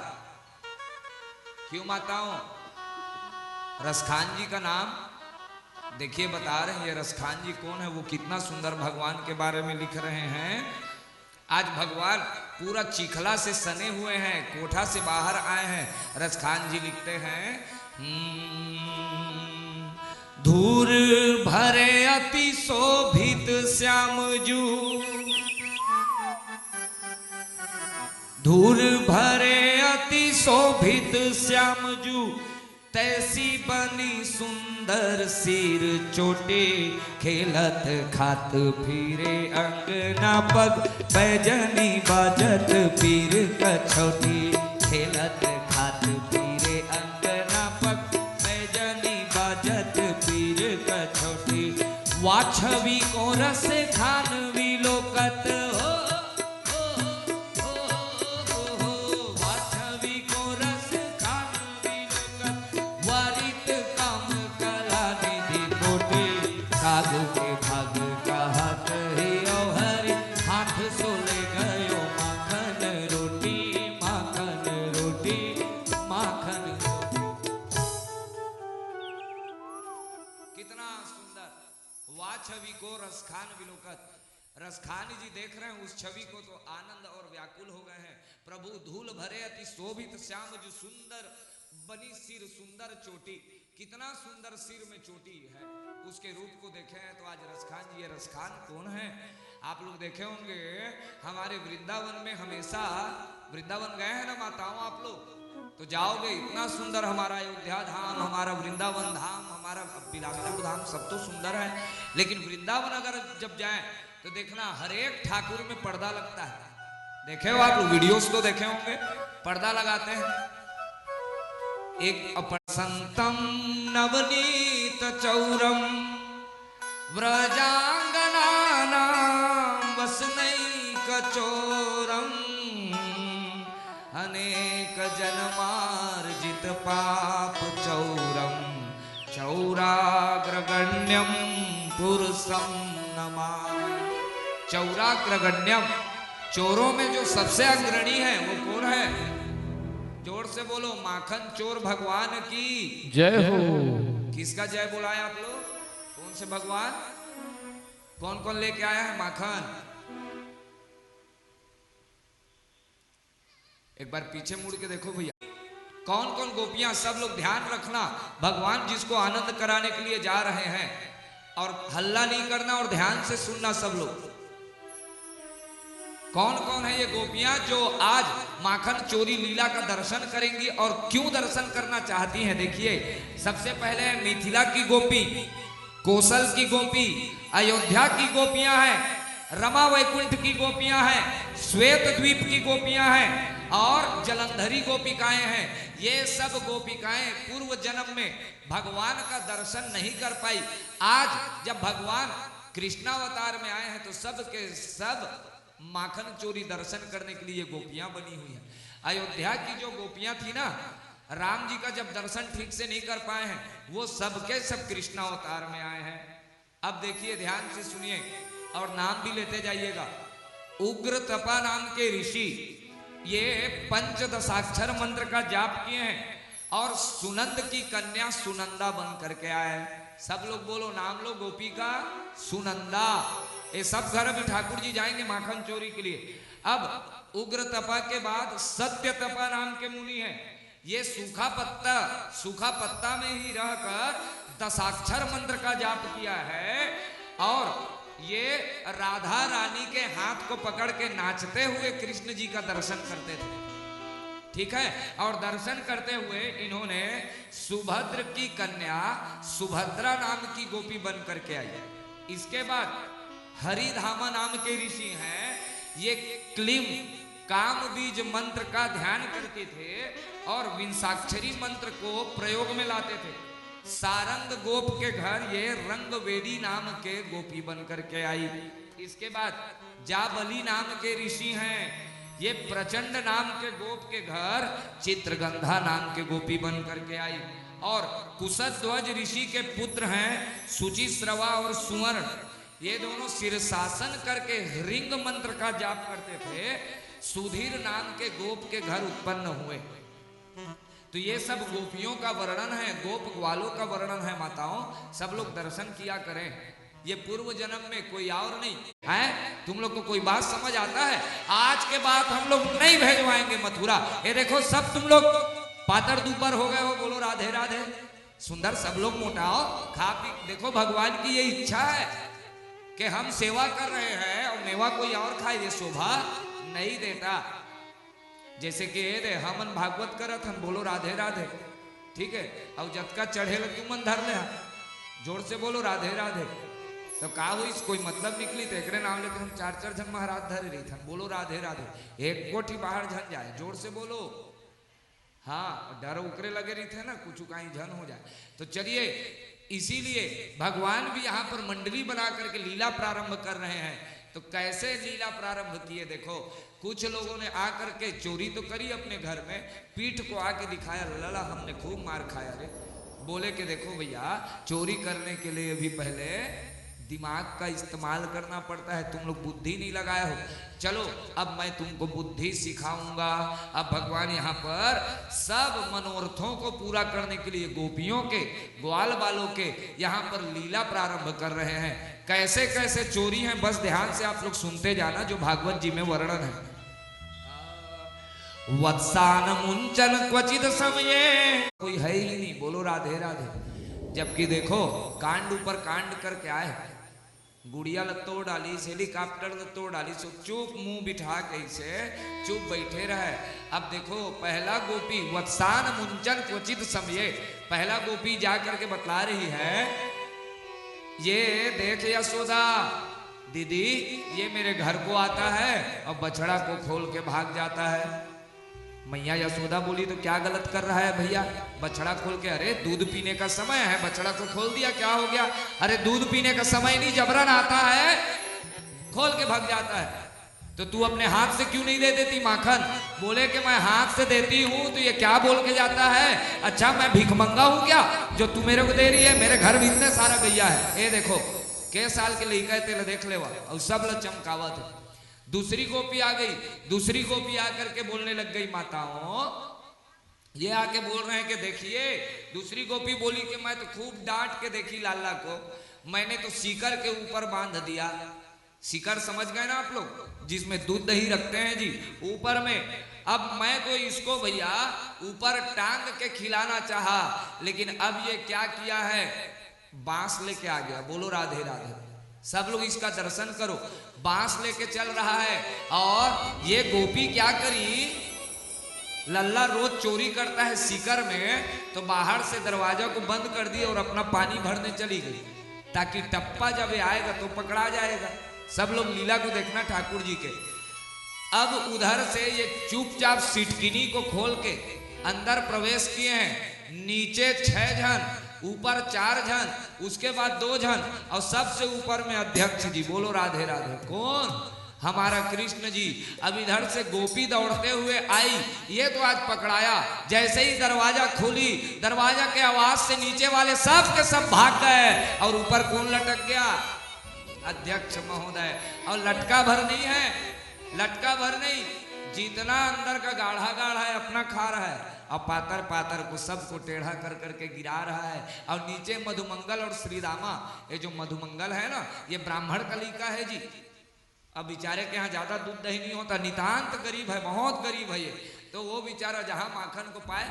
क्यों माताओं? रसखान जी का नाम देखिए, बता रहे हैं ये रसखान जी कौन है, वो कितना सुंदर भगवान के बारे में लिख रहे हैं। आज भगवान पूरा चिखला से सने हुए हैं, कोठा से बाहर आए हैं। रसखान जी लिखते हैं, धूर भरे अति शोभित श्यामजू, धूर भरे अति शोभित श्यामजू, तैसी बनी सुंदर सिर चोटे, खेलत खात फिरे अंगना पग, पैजनी बाजत पीर कछौटी, खेलत खात फिरे अंगना पग, पैजनी बाजत पीर कछौटी। वाछवी को रस खान विलोकत हो, छवि को रसखान विलोकत। रसखान जी देख रहे हैं उस छवि को तो आनंद और व्याकुल हो गए हैं। प्रभु धूल भरे अति शोभित श्याम जो सुंदर बनी सिर सुंदर चोटी, कितना सुंदर सिर में चोटी है, उसके रूप को देखे हैं तो आज रसखान जी, ये रसखान कौन है? आप लोग देखे होंगे हमारे वृंदावन में, हमेशा वृंदावन गए हैं ना माताओं आप लोग, तो जाओगे इतना सुंदर हमारा अयोध्या धाम, हमारा वृंदावन धाम, हमारा बिलासपुर धाम सब तो सुंदर है, लेकिन वृंदावन अगर जब जाएं तो देखना हर एक ठाकुर में पर्दा लगता है। देखे हो आप वीडियोस तो देखे होंगे, पर्दा लगाते हैं। एक अपसंतम नवनीत चौरम व्रजांगनानां वसनैक चोरम अनेक जन्मार्जित पाप चौरम चौराग्रगण्यम पुरुषम नमामि। चौराग्रगण्यम, चोरों में जो सबसे अग्रणी है वो कौन है? जोर से बोलो, माखन चोर भगवान की जय हो। किसका जय बुलाए आप लोग? कौन से भगवान? कौन कौन लेके आया है माखन? एक बार पीछे मुड़ के देखो भैया, कौन कौन गोपियां, सब लोग ध्यान रखना। भगवान जिसको आनंद कराने के लिए जा रहे हैं, और हल्ला नहीं करना और ध्यान से सुनना सब लोग। कौन कौन है ये गोपियां जो आज माखन चोरी लीला का दर्शन करेंगी और क्यों दर्शन करना चाहती हैं? देखिए, सबसे पहले मिथिला की गोपी, कौशल की गोपी, अयोध्या की गोपियां हैं, रमा वैकुंठ की गोपियां हैं, श्वेत द्वीप की गोपियां हैं और जलंधरी गोपिकाएं हैं। ये सब गोपिकाएं पूर्व जन्म में भगवान का दर्शन नहीं कर पाई। आज जब भगवान कृष्णावतार में आए हैं तो सब के सब माखन चोरी दर्शन करने के लिए गोपियां बनी हुई हैं। अयोध्या की जो गोपियां थी ना, राम जी का जब दर्शन ठीक से नहीं कर पाए हैं, वो सबके सब कृष्णावतार में आए हैं। अब देखिए, ध्यान से सुनिए और नाम भी लेते जाइएगा। उग्र तपा नाम के ऋषि ये पंचदशाक्षर मंत्र का जाप किए हैं और सुनंद की कन्या सुनंदा बन करके आए। सब लोग बोलो, नाम लो गोपी का सुनंदा। ये सब घर अभी ठाकुर जी जाएंगे माखन चोरी के लिए। अब उग्र तपा के बाद सत्य तपा नाम के मुनि हैं। ये सूखा पत्ता में ही रहकर दशाक्षर मंत्र का जाप किया है और ये राधा रानी के हाथ को पकड़ के नाचते हुए कृष्ण जी का दर्शन करते थे। ठीक है, और दर्शन करते हुए इन्होंने सुभद्र की कन्या सुभद्रा नाम की गोपी बन करके आई। इसके बाद हरिधामा नाम के ऋषि हैं, ये क्लीम काम बीज मंत्र का ध्यान करते थे और विंशाक्षरी मंत्र को प्रयोग में लाते थे। सारंग गोप के घर ये रंगवेदी नाम के गोपी बन करके आई। इसके बाद जाबली नाम के ऋषि हैं, ये प्रचंड नाम के गोप के घर चित्रगंधा नाम के गोपी बन करके आई। और कुशध्वज ऋषि के पुत्र हैं शुचिश्रवा और सुवर्ण, ये दोनों शीर्षासन करके रिंग मंत्र का जाप करते थे। सुधीर नाम के गोप के घर उत्पन्न हुए। तो ये सब गोपियों का वर्णन है, गोप ग्वालों का वर्णन है। माताओं, सब लोग दर्शन किया करें। ये पूर्व जन्म में कोई और नहीं है। तुम लोग को कोई बात समझ आता है? आज के बाद हम लोग नहीं भेजवाएंगे मथुरा। ये देखो, सब तुम लोग पातर दुपर हो गए हो, बोलो राधे राधे। सुंदर सब लोग मोटाओ, खा पी। देखो, भगवान की ये इच्छा है कि हम सेवा कर रहे हैं और मेवा कोई और खाए, ये शोभा नहीं देता। जैसे कि ये हमन भागवत करत हम, बोलो राधे राधे। ठीक है, और जतका चढ़े लग तू मन धर ले, जोर से बोलो राधे राधे। तो का हुई, कोई मतलब निकली तो एक नाम लेकर हम 4-4 जन महाराज धरे रही था। बोलो राधे राधे, एक कोठी बाहर झन जाए, जोर से बोलो। हाँ, डर उकरे लगे रही थे ना, कुछ कहीं झन हो जाए। तो चलिए, इसीलिए भगवान भी यहाँ पर मंडली बना करके लीला प्रारंभ कर रहे हैं। तो कैसे लीला प्रारंभ किए देखो। कुछ लोगों ने आकर के चोरी तो करी अपने घर में, पीठ को आके दिखाया, लला हमने खूब मार खाया रे। बोले कि देखो भैया, चोरी करने के लिए भी पहले दिमाग का इस्तेमाल करना पड़ता है, तुम लोग बुद्धि नहीं लगाए हो। चलो अब मैं तुमको बुद्धि सिखाऊंगा। अब भगवान यहाँ पर सब मनोरथों को पूरा करने के लिए गोपियों के, ग्वाल बालों के यहाँ पर लीला प्रारंभ कर रहे हैं। कैसे कैसे चोरी है, बस ध्यान से आप लोग सुनते जाना, जो भागवत जी में वर्णन है। वत्सान मुंचन क्वचित समये, कोई है ही नहीं, बोलो राधे राधे। जबकि देखो कांड ऊपर कांड करके आए, गुड़िया तोड़ डाली, हेलीकॉप्टर तोड़ डाली, सो चुप मुंह बिठा के इसे चुप बैठे रहे। अब देखो पहला गोपी वत्सान मुंचन क्वचित समये, पहला गोपी जा करके बतला रही है, ये देख यशोदा दीदी, ये मेरे घर को आता है और बछड़ा को खोल के भाग जाता है। मैया यशोदा बोली तो क्या गलत कर रहा है भैया, बछड़ा खोल के? अरे दूध पीने का समय है, बछड़ा को खोल दिया, क्या हो गया? अरे दूध पीने का समय नहीं, जबरन आता है, खोल के भाग जाता है। तो तू अपने हाथ से क्यों नहीं दे देती माखन? बोले कि मैं हाथ से देती हूं तो ये क्या बोल के जाता है, अच्छा मैं भिखमंगा हूं क्या जो तू मेरे को दे रही है? मेरे घर में इतने सारा गैया है, ये देखो के साल के लिए कहते देख ले, और सब लोग चमकावत है। दूसरी गोपी आ गई, दूसरी गोपी आकर के बोलने लग गई, माताओं ये आके बोल रहे हैं कि देखिए, दूसरी गोपी बोली कि मैं तो खूब डांट के देखी लाला को, मैंने तो सीकर के ऊपर बांध दिया। सीकर समझ गए ना आप लोग, जिसमें दूध दही रखते हैं जी, ऊपर में। अब मैं तो इसको भैया ऊपर टांग के खिलाना चाहा, लेकिन अब ये क्या किया है, बांस लेके आ गया। बोलो राधे राधे, सब लोग इसका दर्शन करो, बांस लेके चल रहा है। और ये गोपी क्या करी, लल्ला रोज चोरी करता है सीकर में, तो बाहर से दरवाजा को बंद कर दिया और अपना पानी भरने चली गई, ताकि टप्पा जब आएगा तो पकड़ा जाएगा। सब लोग लीला को देखना ठाकुर जी के। अब उधर से ये चुपचाप सिटकिनी को खोल के अंदर प्रवेश किए हैं। नीचे 6 जन, ऊपर 4 जन, उसके बाद 2 जन, और सबसे ऊपर में अध्यक्ष जी। बोलो राधे राधे। कौन? हमारा कृष्ण जी। अब इधर से गोपी दौड़ते हुए आई, ये तो आज पकड़ाया। जैसे ही दरवाजा खोली, दरवाजा के आवाज से नीचे वाले सब के सब भाग गए, और ऊपर कौन लटक गया? अध्यक्ष महोदय। और लटका भर नहीं है, लटका भर नहीं, जितना अंदर का गाढ़ा गाढ़ा है अपना खा रहा है, और पातर पातर को सबको टेढ़ा कर करके गिरा रहा है। और नीचे मधुमंगल और श्रीरामा, ये जो मधुमंगल है ना, ये ब्राह्मण कली का है जी। अब बेचारे के यहाँ ज्यादा दूध दही नहीं होता, नितांत गरीब है, बहुत गरीब है ये। तो वो बेचारा जहां माखन को पाए,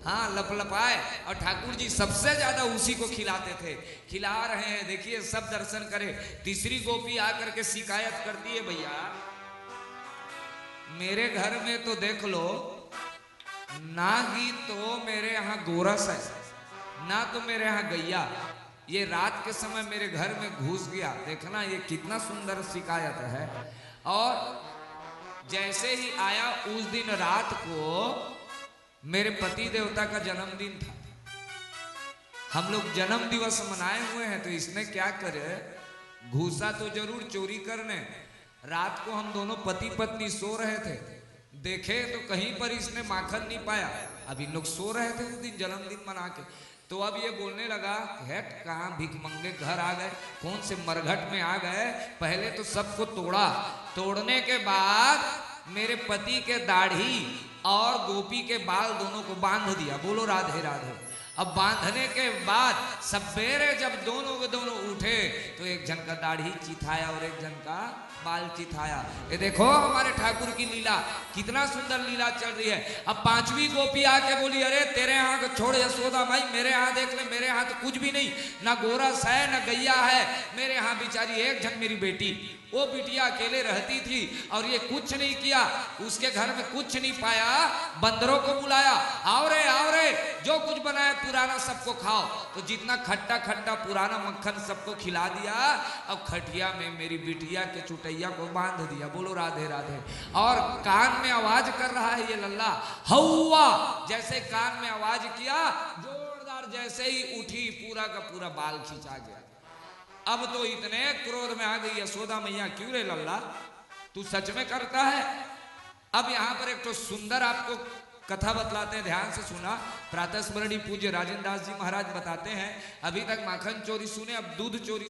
हाँ लपलपाए, और ठाकुर जी सबसे ज्यादा उसी को खिलाते थे। खिला रहे हैं, देखिए सब दर्शन करे। तीसरी गोपी आकर के शिकायत करती है, भैया मेरे घर में तो देख लो, ना ही तो मेरे यहाँ गोरस है, ना तो मेरे यहाँ गैया, ये रात के समय मेरे घर में घुस गया। देखना ये कितना सुंदर शिकायत है। और जैसे ही आया, उस दिन रात को मेरे पति देवता का जन्मदिन था। हम लोग जन्म दिवस मनाए हुए हैं, तो इसने क्या करे, घुसा तो जरूर चोरी करने। रात को हम दोनों पति पत्नी सो रहे थे, देखे तो कहीं पर इसने माखन नहीं पाया। अब इन लोग सो रहे थे उस दिन जन्मदिन मना के। तो अब ये बोलने लगा, हेट कहाँ भिखमंगे घर आ गए, कौन से मरघट में आ गए। पहले तो सबको तोड़ा, तोड़ने के बाद मेरे पति के दाढ़ी और गोपी के बाल दोनों को बांध दिया। बोलो राधे राधे। अब बांधने के बाद सवेरे जब दोनों के दोनों उठे, तो एक जन का दाढ़ी चिथाया और एक जन का बाल चिथाया। ये देखो हमारे ठाकुर की लीला, कितना सुंदर लीला चल रही है। अब 5वीं गोपी आके बोली, अरे तेरे यहाँ को छोड़ यशोदा भाई, मेरे यहाँ देख ले, मेरे यहाँ तो कुछ भी नहीं, ना गोरस है ना गैया है। मेरे यहाँ बेचारी एक जन मेरी बेटी, वो बिटिया अकेले रहती थी, और ये कुछ नहीं किया, उसके घर में कुछ नहीं पाया। बंदरों को बुलाया, आओ रे जो कुछ बनाया पुराना सबको खाओ। तो जितना खट्टा खट्टा पुराना मक्खन सबको खिला दिया। अब खटिया में मेरी बिटिया के चुटैया को बांध दिया। बोलो राधे राधे। और कान में आवाज कर रहा है ये लल्ला, हौवा। जैसे कान में आवाज किया, जोरदार, जैसे ही उठी, पूरा का पूरा बाल खींचा गया। अब तो इतने क्रोध में आ गई यशोदा मैया, क्यों रे लल्ला, तू सच में करता है? अब यहाँ पर एक तो सुंदर आपको कथा बतलाते हैं, ध्यान से सुना। प्रातः स्मरणीय पूज्य राजेंद्र दास जी महाराज बताते हैं, अभी तक माखन चोरी सुने, अब दूध चोरी।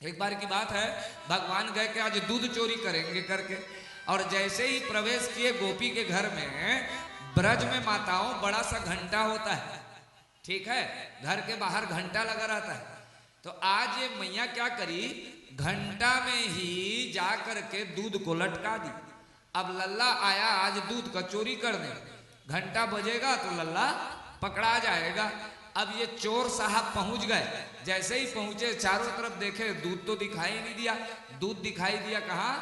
एक बार की बात है, भगवान गए कि आज दूध चोरी करेंगे करके, और जैसे ही प्रवेश किए गोपी के घर में, ब्रज में माताओं बड़ा सा घंटा होता है, ठीक है, घर के बाहर घंटा लगा रहता है। तो आज ये मैया क्या करी, घंटा में ही जा करके दूध को लटका दी। अब लल्ला आया आज दूध का चोरी करने, घंटा बजेगा तो लल्ला पकड़ा जाएगा। अब ये चोर साहब पहुंच गए, जैसे ही पहुंचे चारों तरफ देखे, दूध तो दिखाई नहीं दिया। दूध दिखाई दिया कहाँ?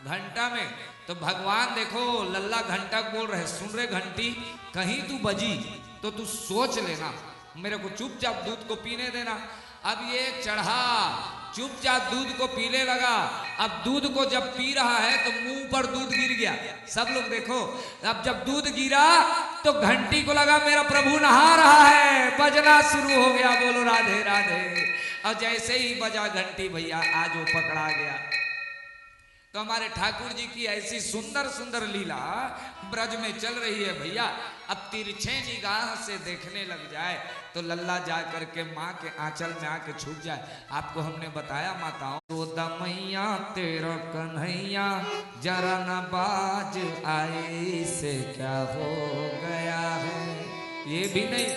घंटा में। तो भगवान देखो लल्ला घंटा बोल रहे, सुन रहे घंटी, कहीं तू बजी तो तू सोच लेना, मेरे को चुपचाप दूध को पीने देना। अब ये चढ़ा चुपचाप दूध को पीने लगा। अब दूध को जब पी रहा है तो मुंह पर दूध गिर गया। सब लोग देखो, अब जब दूध गिरा तो घंटी को लगा मेरा प्रभु नहा रहा है, बजना शुरू हो गया, बोलो राधे राधे। और जैसे ही बजा घंटी, भैया आज वो पकड़ा गया। तो हमारे ठाकुर जी की ऐसी सुंदर सुंदर लीला ब्रज में चल रही है भैया। अब तिरछे निगाह से देखने लग जाए तो लल्ला जा करके माँ के आंचल में आके छुप जाए। आपको हमने बताया माताओं, तो दमैया तेरा कन्हैया जरा न बाज आए से क्या हो गया है। ये भी नहीं,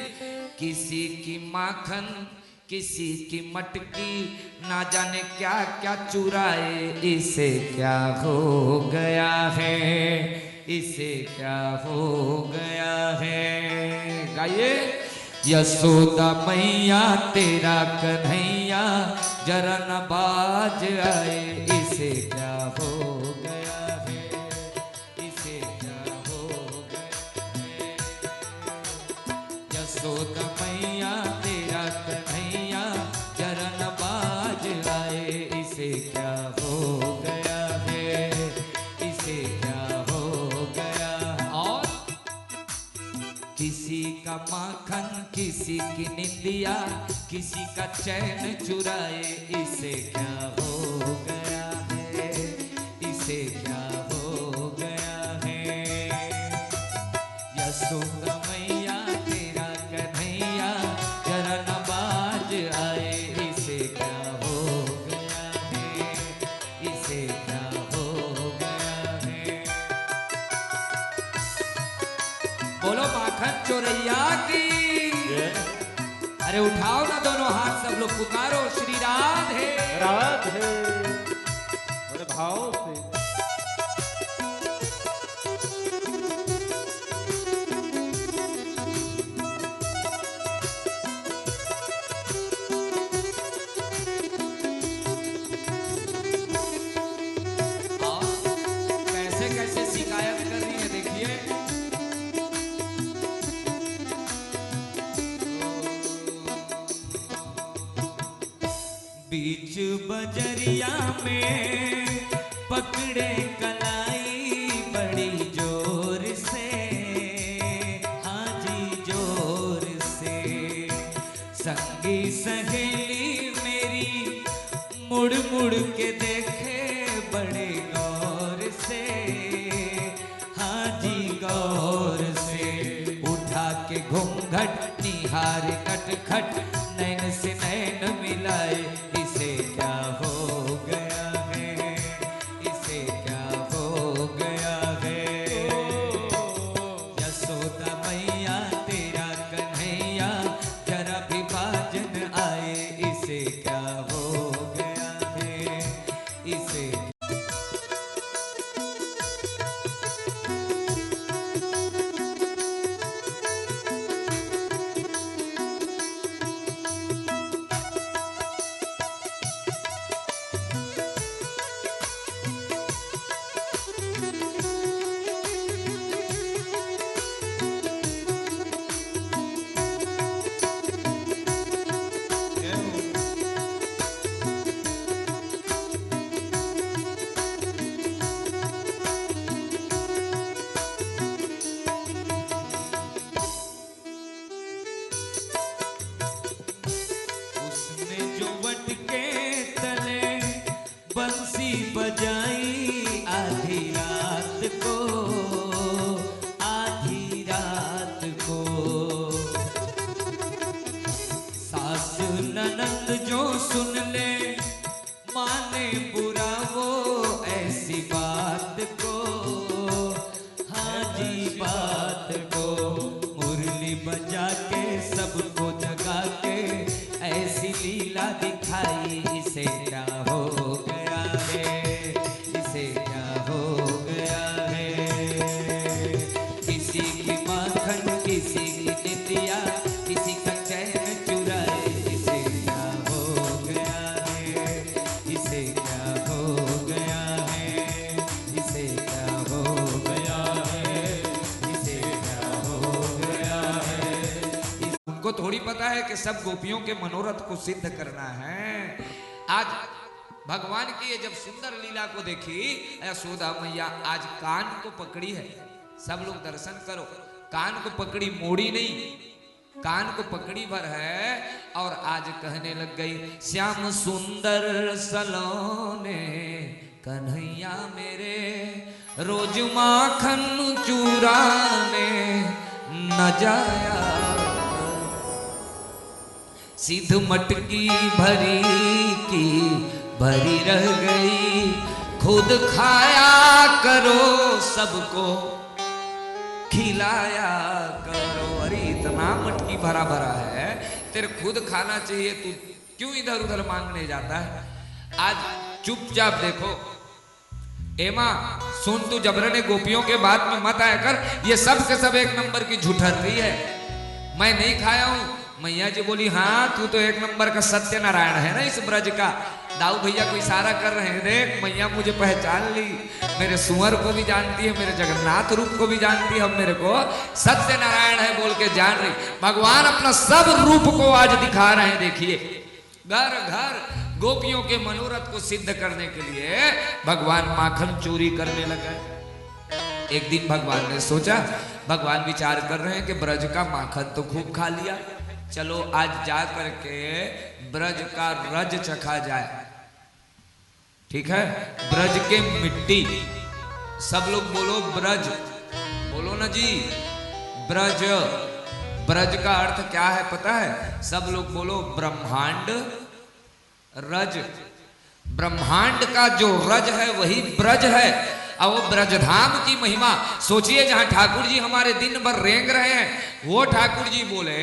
किसी की माखन किसी की मटकी, ना जाने क्या क्या चुराए, इसे क्या हो गया है, इसे क्या हो गया है। गाइए, यशोदा मैया तेरा कन्हैया जरा न बाज आए, इसे क्या हो गया है, इसे क्या हो गया है। यशोदा मैया तेरा कन्हैया जरा न बाज आए, इसे क्या हो गया है, इसे क्या हो गया। और किसी का माखन किसी की निंदिया, किसी का चैन चुराए, इसे क्या हो गया है, इसे क्या हो गया है। यशोदा मैया तेरा कन्हैया जरा न बाज आए, इसे क्या हो गया है, इसे क्या हो गया है। बोलो माखन चोरैया की। अरे उठाओ ना दोनों हाथ, सब लोग पुकारो श्री राधे राधे। बड़े भाव से कैसे कैसे शिकायत कर रही है, देखिए। बीच बजरिया में पकड़े कलाई बड़ी जोर से, हाँ जी जोर से। संगी सहेली मेरी मुड़ मुड़ के देखे बड़े गौर से, हाँ जी गौर से। उठा के घूंघट निहार नटखट, नैन से नैन मिलाए, इसे क्या हो गया है, इसे क्या हो गया है। यशोदा मैया तेरा कन्हैया जरा भी बाजन आए, इसे क्या हो गया है, इसे। बजाई आधी रात को, आधी रात को। सास ननद जो सुन ले माने बुरा वो ऐसी बात को, हाँ जी बात को। मुरली बजा के सबको जगा के ऐसी लीला दिखाई, इसे क्या हो गया है, इसे क्या हो गया है। किसी की माखन किसी की निंदिया, किसी का चैन इसे क्या हो गया है, इसे क्या हो गया है, इसे क्या हो गया है। उनको थोड़ी पता है कि सब गोपियों के मनोरथ को सिद्ध करना है। आज भगवान की ये जब सुंदर लीला को देखी यशोदा मैया, आज कान को पकड़ी है। सब लोग दर्शन करो, कान को पकड़ी, मोड़ी नहीं, कान को पकड़ी भर है। और आज कहने लग गई, श्याम सुंदर सलोने कन्हैया मेरे, रोज माखन चुराने न जाया, सिद्ध मटकी भरी की भरी रह गई, खुद खाया करो सबको खिलाया करो। अरे इतना मटकी भरा भरा है, तेरे खुद खाना चाहिए, तू क्यों इधर उधर मांगने जाता है। आज चुपचाप देखो, एमा सुन, तू जबरने गोपियों के बात में मत आया कर, ये सब के सब एक नंबर की झूठर्री है। मैं नहीं खाया हूं। मैया जी बोली, हाँ तू तो एक नंबर का सत्यनारायण है ना इस ब्रज का। दाऊ भैया को इशारा कर रहे हैं, देख मैया मुझे पहचान ली, मेरे सुअर को भी जानती है, मेरे जगन्नाथ रूप को भी जानती है, अब मेरे को सत्यनारायण है बोल के जान रही। भगवान अपना सब रूप को आज दिखा रहे हैं। देखिए, घर घर गोपियों के मनोरथ को सिद्ध करने के लिए भगवान माखन चोरी करने लगे। एक दिन भगवान ने सोचा, भगवान विचार कर रहे हैं कि ब्रज का माखन तो खूब खा लिया, चलो आज जा करके ब्रज का रज चखा जाए। ठीक है, ब्रज के मिट्टी, सब लोग बोलो ब्रज, बोलो ना जी ब्रज। ब्रज का अर्थ क्या है पता है? सब लोग बोलो ब्रह्मांड रज। ब्रह्मांड का जो रज है वही ब्रज है। और वो ब्रजधाम की महिमा सोचिए, जहां ठाकुर जी हमारे दिन भर रेंग रहे हैं, वो ठाकुर जी बोले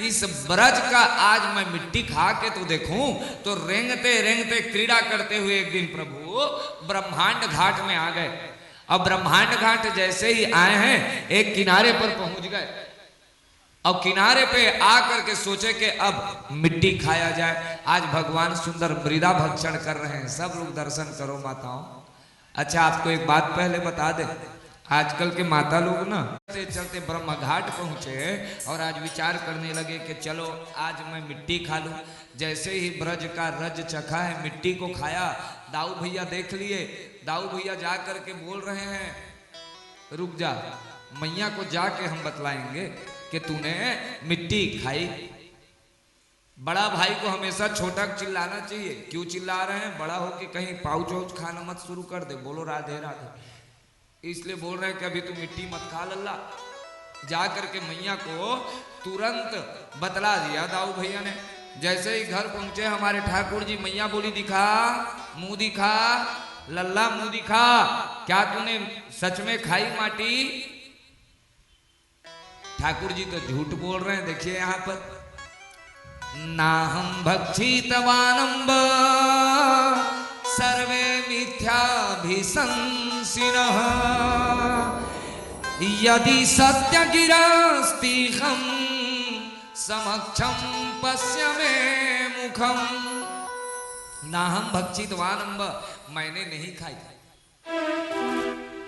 इस ब्रज का आज मैं मिट्टी खा के तो देखूं, तो रेंगते रेंगते क्रीड़ा करते हुए एक दिन प्रभु ब्रह्मांड घाट में आ गए। अब ब्रह्मांड घाट जैसे ही आए हैं, एक किनारे पर पहुंच गए। और किनारे पे आकर के सोचे कि अब मिट्टी खाया जाए। आज भगवान सुंदर मृदा भक्षण कर रहे हैं। सब लोग दर्शन करो माताओं। अच्छा, आपको एक बात पहले बता दे, आजकल के माता लोग ना चलते चलते ब्रह्म घाट पहुंचे और आज विचार करने लगे कि चलो आज मैं मिट्टी खा लूं। जैसे ही ब्रज का रज चखा है, मिट्टी को खाया, दाऊ भैया देख लिए। दाऊ भैया जा करके बोल रहे हैं, रुक जा, मैया को जाके हम बतलाएंगे कि तूने मिट्टी खाई। बड़ा भाई को हमेशा छोटा चिल्लाना चाहिए। क्यों चिल्ला रहे हैं? बड़ा हो कि कहीं पाउच वाउच खाना मत शुरू कर दे। बोलो राधे राधे। इसलिए बोल रहे हैं कि अभी तू मिट्टी मत खा लल्ला। जा करके मैया को तुरंत बतला दिया दाऊ भैया ने। जैसे ही घर पहुंचे हमारे ठाकुर जी, मैया बोली दिखा, मुंह दिखा लल्ला, मुंह दिखा, क्या तूने सच में खाई माटी? ठाकुर जी तो झूठ बोल रहे हैं। देखिए यहां पर, नाहं भक्षितवानंब सर्वे मिथ्याभिशंसिनः, यदि सत्य गिरास्तिहं समक्षं पश्य मे मुखम। नाहं भक्षितवानंब, मैंने नहीं खाई,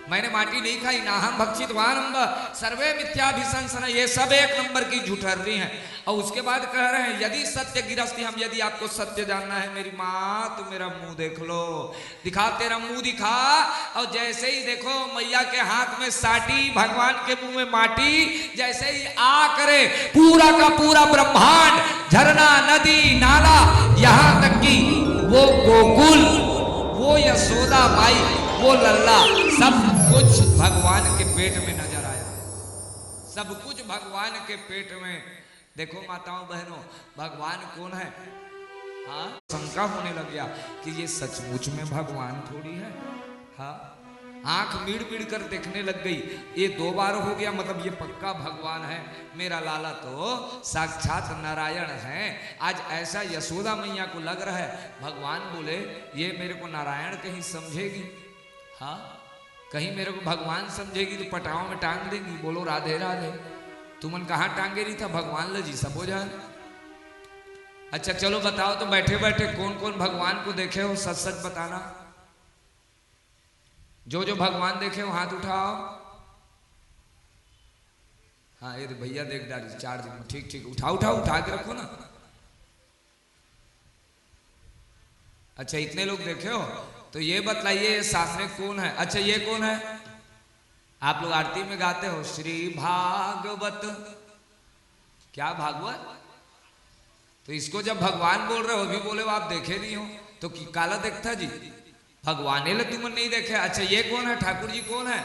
मैंने माटी नहीं खाई। नाहं भक्षितवानंब सर्वे मिथ्याभिशंसन, ये सब एक नंबर की झूठर्री हैं। और उसके बाद कह रहे हैं, यदि सत्य गिरस्ती हम, यदि आपको सत्य जानना है मेरी माँ तो मेरा मुंह देख लो। दिखा, तेरा मुंह दिखा। और जैसे ही देखो मैया के हाथ में साटी, भगवान के मुंह में माटी, जैसे ही आ करे पूरा का पूरा ब्रह्मांड, झरना, नदी, नाला, यहां तक कि वो गोकुल, वो यशोदा माई, वो लल्ला, सब कुछ भगवान के पेट में नजर आया। सब कुछ भगवान के पेट में। देखो माताओं बहनों, भगवान कौन है? हाँ, शंका होने लग गया कि ये सचमुच में भगवान थोड़ी है। हाँ, आंख मीड़ मीड़ कर देखने लग गई। ये 2 बार हो गया, मतलब ये पक्का भगवान है। मेरा लाला तो साक्षात नारायण है। आज ऐसा यशोदा मैया को लग रहा है। भगवान बोले ये मेरे को नारायण कहीं समझेगी? हाँ, कहीं मेरे को भगवान समझेगी तो पटाओं में टांग देंगी। बोलो राधे राधे। तुमन कहाँ टांगे रही था? भगवान लजी सब हो जाए। अच्छा चलो बताओ तो बैठे बैठे कौन कौन भगवान को देखे हो, सच सच बताना। जो जो भगवान देखे हो हाथ उठाओ। हाँ ये भैया देख डाली 4 दिन में, ठीक ठीक, उठाओ उठाओ, उठा के रखो ना। अच्छा इतने लोग देखे हो, तो ये बताइए ये सामने कौन है। अच्छा ये कौन है? आप लोग आरती में गाते हो श्री भागवत, क्या भागवत? तो इसको जब भगवान बोल रहे हो भी बोले हो आप देखे नहीं हो, तो काला देखता जी, भगवान ले तुम नहीं देखे। अच्छा ये कौन है? ठाकुर जी कौन है?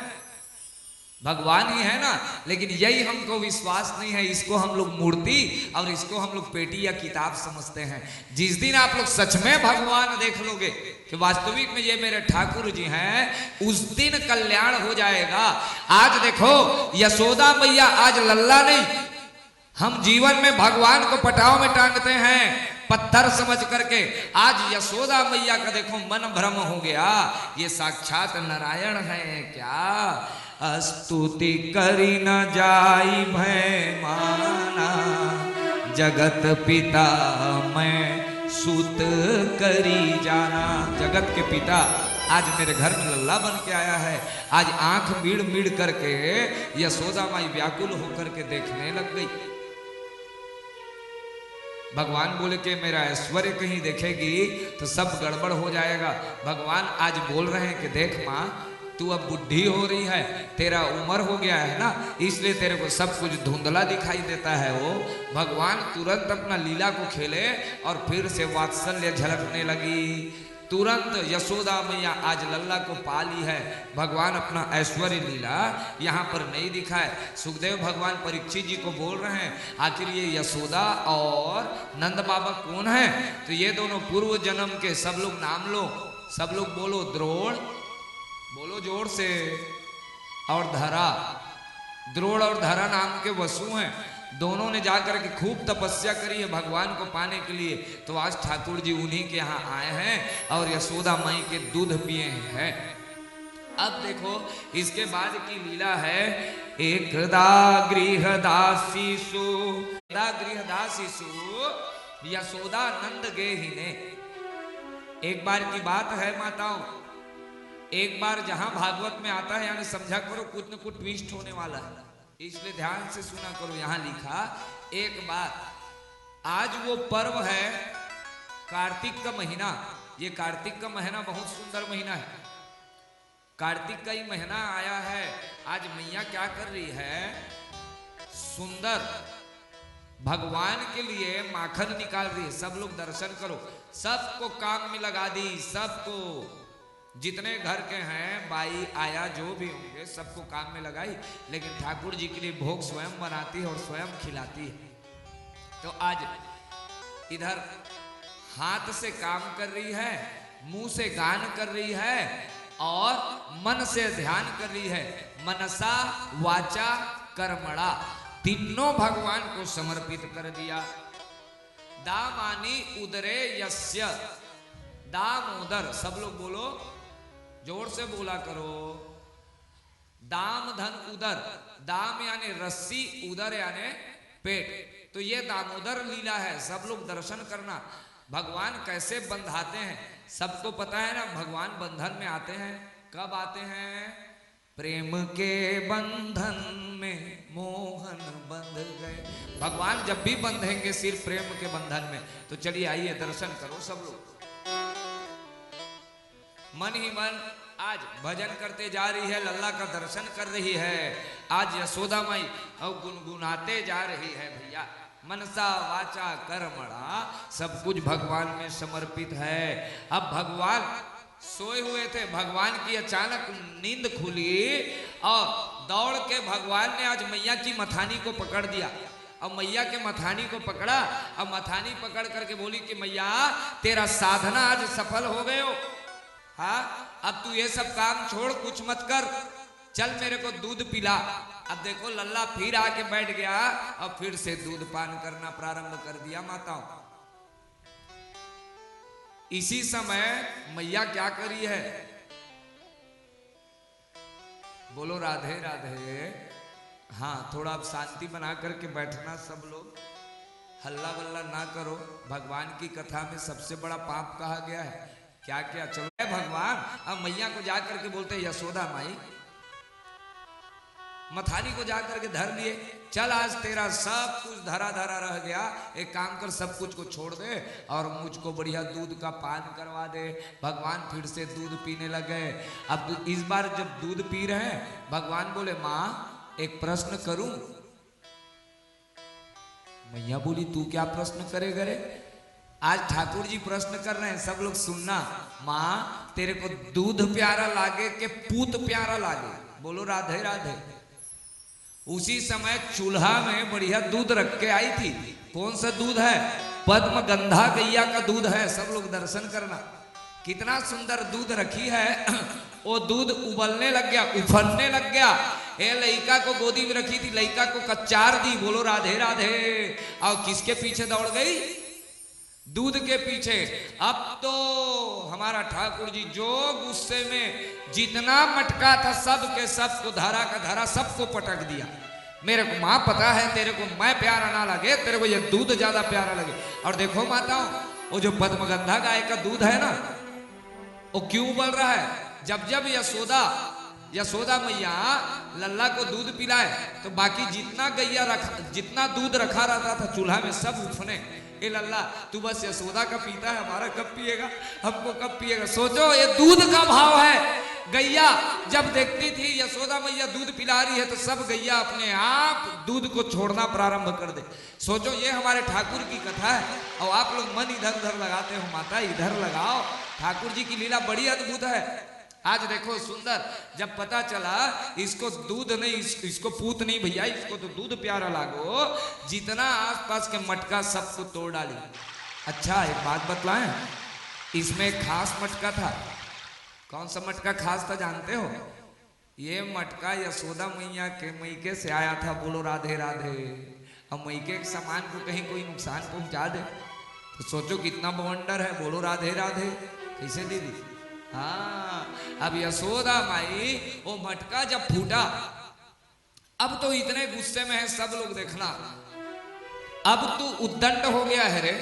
भगवान ही है ना, लेकिन यही हमको विश्वास नहीं है। इसको हम लोग मूर्ति और इसको हम लोग पेटी या किताब समझते हैं। जिस दिन आप लोग सच में भगवान देख लोगे कि वास्तविक में ये मेरे ठाकुर जी हैं, उस दिन कल्याण हो जाएगा। आज देखो यशोदा मैया आज लल्ला नहीं, हम जीवन में भगवान को पटाव में टांगते हैं पत्थर समझ करके। आज यशोदा मैया का देखो मन भ्रम हो गया, ये साक्षात नारायण है क्या। स्तुति करी न जाई भय माना, जगत पिता मैं सुत करी जाना। जगत के पिता आज मेरे घर में लल्ला बन के आया है। आज आंख मीड़ मीड़ करके यशोदा माई व्याकुल होकर के देखने लग गई। भगवान बोले कि मेरा ऐश्वर्य कहीं देखेगी तो सब गड़बड़ हो जाएगा। भगवान आज बोल रहे हैं कि देख माँ तू अब बुढ़ी हो रही है, तेरा उम्र हो गया है ना, इसलिए तेरे को सब कुछ धुंधला दिखाई देता है। वो भगवान तुरंत अपना लीला को खेले और फिर से वात्सल्य झलकने लगी। तुरंत यशोदा मैया आज लल्ला को पा ली है। भगवान अपना ऐश्वर्य लीला यहाँ पर नहीं दिखाए। सुखदेव भगवान परीक्षित जी को बोल रहे हैं आखिर ये यशोदा और नंद बाबा कौन है? तो ये दोनों पूर्व जन्म के, सब लोग नाम लो, सब लोग बोलो द्रोण, बोलो जोर से, और धरा। द्रोण और धरा नाम के वसु हैं। दोनों ने जाकर के खूब तपस्या करी है भगवान को पाने के लिए। तो आज ठाकुर जी उन्हीं के यहाँ आए हैं और यशोदा माई के दूध पिए हैं। अब देखो इसके बाद की लीला है। एकदा गृहदासीसु, गृहदासीसु यशोदा नंद गेहिने। एक बार की बात है माताओं, एक बार जहां भागवत में आता है यानी समझा करो कुछ न कुछ ट्विस्ट होने वाला है, इसलिए ध्यान से सुना करो। यहां लिखा एक बार, आज वो पर्व है कार्तिक का महीना। ये कार्तिक का महीना बहुत सुंदर महीना है। कार्तिक का ही महीना आया है। आज मैया क्या कर रही है? सुंदर भगवान के लिए माखन निकाल रही है। सब लोग दर्शन करो, सबको काम में लगा दी, सबको, जितने घर के हैं बाई आया जो भी होंगे सबको काम में लगाई। लेकिन ठाकुर जी के लिए भोग स्वयं बनाती है और स्वयं खिलाती है। तो आज इधर हाथ से काम कर रही है, मुंह से गान कर रही है और मन से ध्यान कर रही है। मनसा वाचा कर्मणा तीनों भगवान को समर्पित कर दिया। दामानी उदरे यस्य, दामोदर, सब लोग बोलो, जोर से बोला करो। दाम धन उदर, दाम यानी रस्सी, उदर यानी पेट। तो ये दामोदर लीला है। सब लोग दर्शन करना। भगवान कैसे बंधाते हैं सबको पता है ना। भगवान बंधन में आते हैं, कब आते हैं? प्रेम के बंधन में मोहन बंध गए। भगवान जब भी बंधेंगे सिर्फ प्रेम के बंधन में। तो चलिए आइए दर्शन करो सब लोग। मन ही मन आज भजन करते जा रही है, लल्ला का दर्शन कर रही है। आज यशोदा माई और गुनगुनाते जा रही है। भैया मनसा वाचा कर्मणा सब कुछ भगवान में समर्पित है। अब भगवान सोए हुए थे, भगवान की अचानक नींद खुली और दौड़ के भगवान ने आज मैया की मथानी को पकड़ दिया। अब मैया के मथानी को पकड़ा। अब मथानी पकड़ करके बोली कि मैया तेरा साधना आज सफल हो गए हो। हाँ अब तू ये सब काम छोड़, कुछ मत कर, चल मेरे को दूध पिला। अब देखो लल्ला फिर आके बैठ गया और फिर से दूध पान करना प्रारंभ कर दिया माताओं। इसी समय मैया क्या करी है? बोलो राधे राधे। हाँ थोड़ा अब शांति बना करके बैठना सब लोग। हल्ला वल्ला ना करो, भगवान की कथा में सबसे बड़ा पाप कहा गया है क्या क्या। चलो भगवान अब मैया को जाकर के बोलते हैं यशोदा माई, मथानी को जाकर के धर लिए, चल आज तेरा सब कुछ धरा धरा रह गया, एक काम कर सब कुछ को छोड़ दे और मुझको बढ़िया दूध का पान करवा दे। भगवान फिर से दूध पीने लगे। अब इस बार जब दूध पी रहे हैं भगवान बोले माँ एक प्रश्न करूं। मैया बोली तू क्या प्रश्न करे करे, आज ठाकुर जी प्रश्न कर रहे हैं, सब लोग सुनना। माँ तेरे को दूध प्यारा लागे कि पूत प्यारा लागे, बोलो राधे राधे। उसी समय चूल्हा में बढ़िया दूध रख के आई थी। कौन सा दूध है? पद्म गंधा गैया का दूध है। सब लोग दर्शन करना, कितना सुंदर दूध रखी है। वो दूध उबलने लग गया, उफलने लग गया। ए लइका को गोदी में रखी थी, लइका को कच्चार दी, बोलो राधे राधे। और किसके पीछे दौड़ गई? दूध के पीछे। अब तो हमारा ठाकुर जी जो गुस्से में जितना मटका था सब के सब को धारा का धारा सबको पटक दिया। मेरे को माँ पता है तेरे को मैं प्यारा ना लगे, तेरे को ये दूध ज्यादा प्यारा लगे। और देखो माताओं वो जो पद्मगंधा गाय का दूध है ना वो क्यों उबल रहा है? जब जब यशोदा मैया लल्ला को दूध पिलाए तो बाकी जितना दूध रखा रहता था चूल्हा में सब उफने। ए लल्ला तू बस यशोदा का पीता है, हमारा कब पिएगा, हमको कब पिएगा। सोचो ये दूध का भाव है। गैया जब देखती थी यशोदा मैया दूध पिला रही है तो सब गैया अपने आप दूध को छोड़ना प्रारंभ कर दे। सोचो ये हमारे ठाकुर की कथा है और आप लोग मन इधर उधर लगाते हो। माता इधर लगाओ, ठाकुर जी की लीला बड़ी अद्भुत है। आज देखो सुंदर, जब पता चला इसको दूध नहीं, इसको पूत नहीं भैया, इसको तो दूध प्यारा लागो, जितना आसपास के मटका सबको तोड़ डाली। अच्छा एक बात बतलाएं, इसमें एक खास मटका था। कौन सा मटका खास था जानते हो? ये मटका यशोदा मैया के मैके से आया था, बोलो राधे राधे। अब मैके के सामान को कहीं कोई नुकसान पहुंचा दे तो सोचो कितना बवंडर है, बोलो राधे राधे। कैसे दीदी? हाँ अब यशोदा माई वो मटका जब फूटा, अब तो इतने गुस्से में है सब लोग, देखना अब तू उद्दंड हो गया है रे।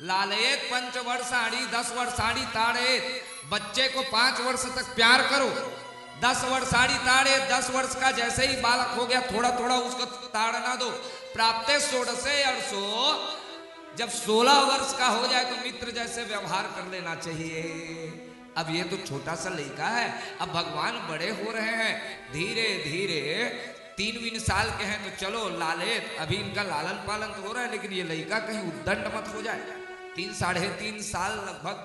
लालेत 5 वर्ष आड़ी 10 वर्ष आड़ी ताड़ेत, बच्चे को 5 वर्ष तक प्यार करो, 10 वर्ष आड़ी ताड़े, 10 वर्ष का जैसे ही बालक हो गया थोड़ा थोड़ा उसको ताड़ना दो। प्राप्ते 16 अर्षो, जब 16 वर्ष का हो जाए तो मित्र जैसे व्यवहार कर लेना चाहिए। अब ये तो छोटा सा लड़का है, अब भगवान बड़े हो रहे हैं, धीरे धीरे 3 साल के हैं तो चलो लालेत, अभी इनका लालन पालन तो हो रहा है, लेकिन ये लड़का कहीं उद्दंड मत हो जाए। 3 साढ़े 3 साल लगभग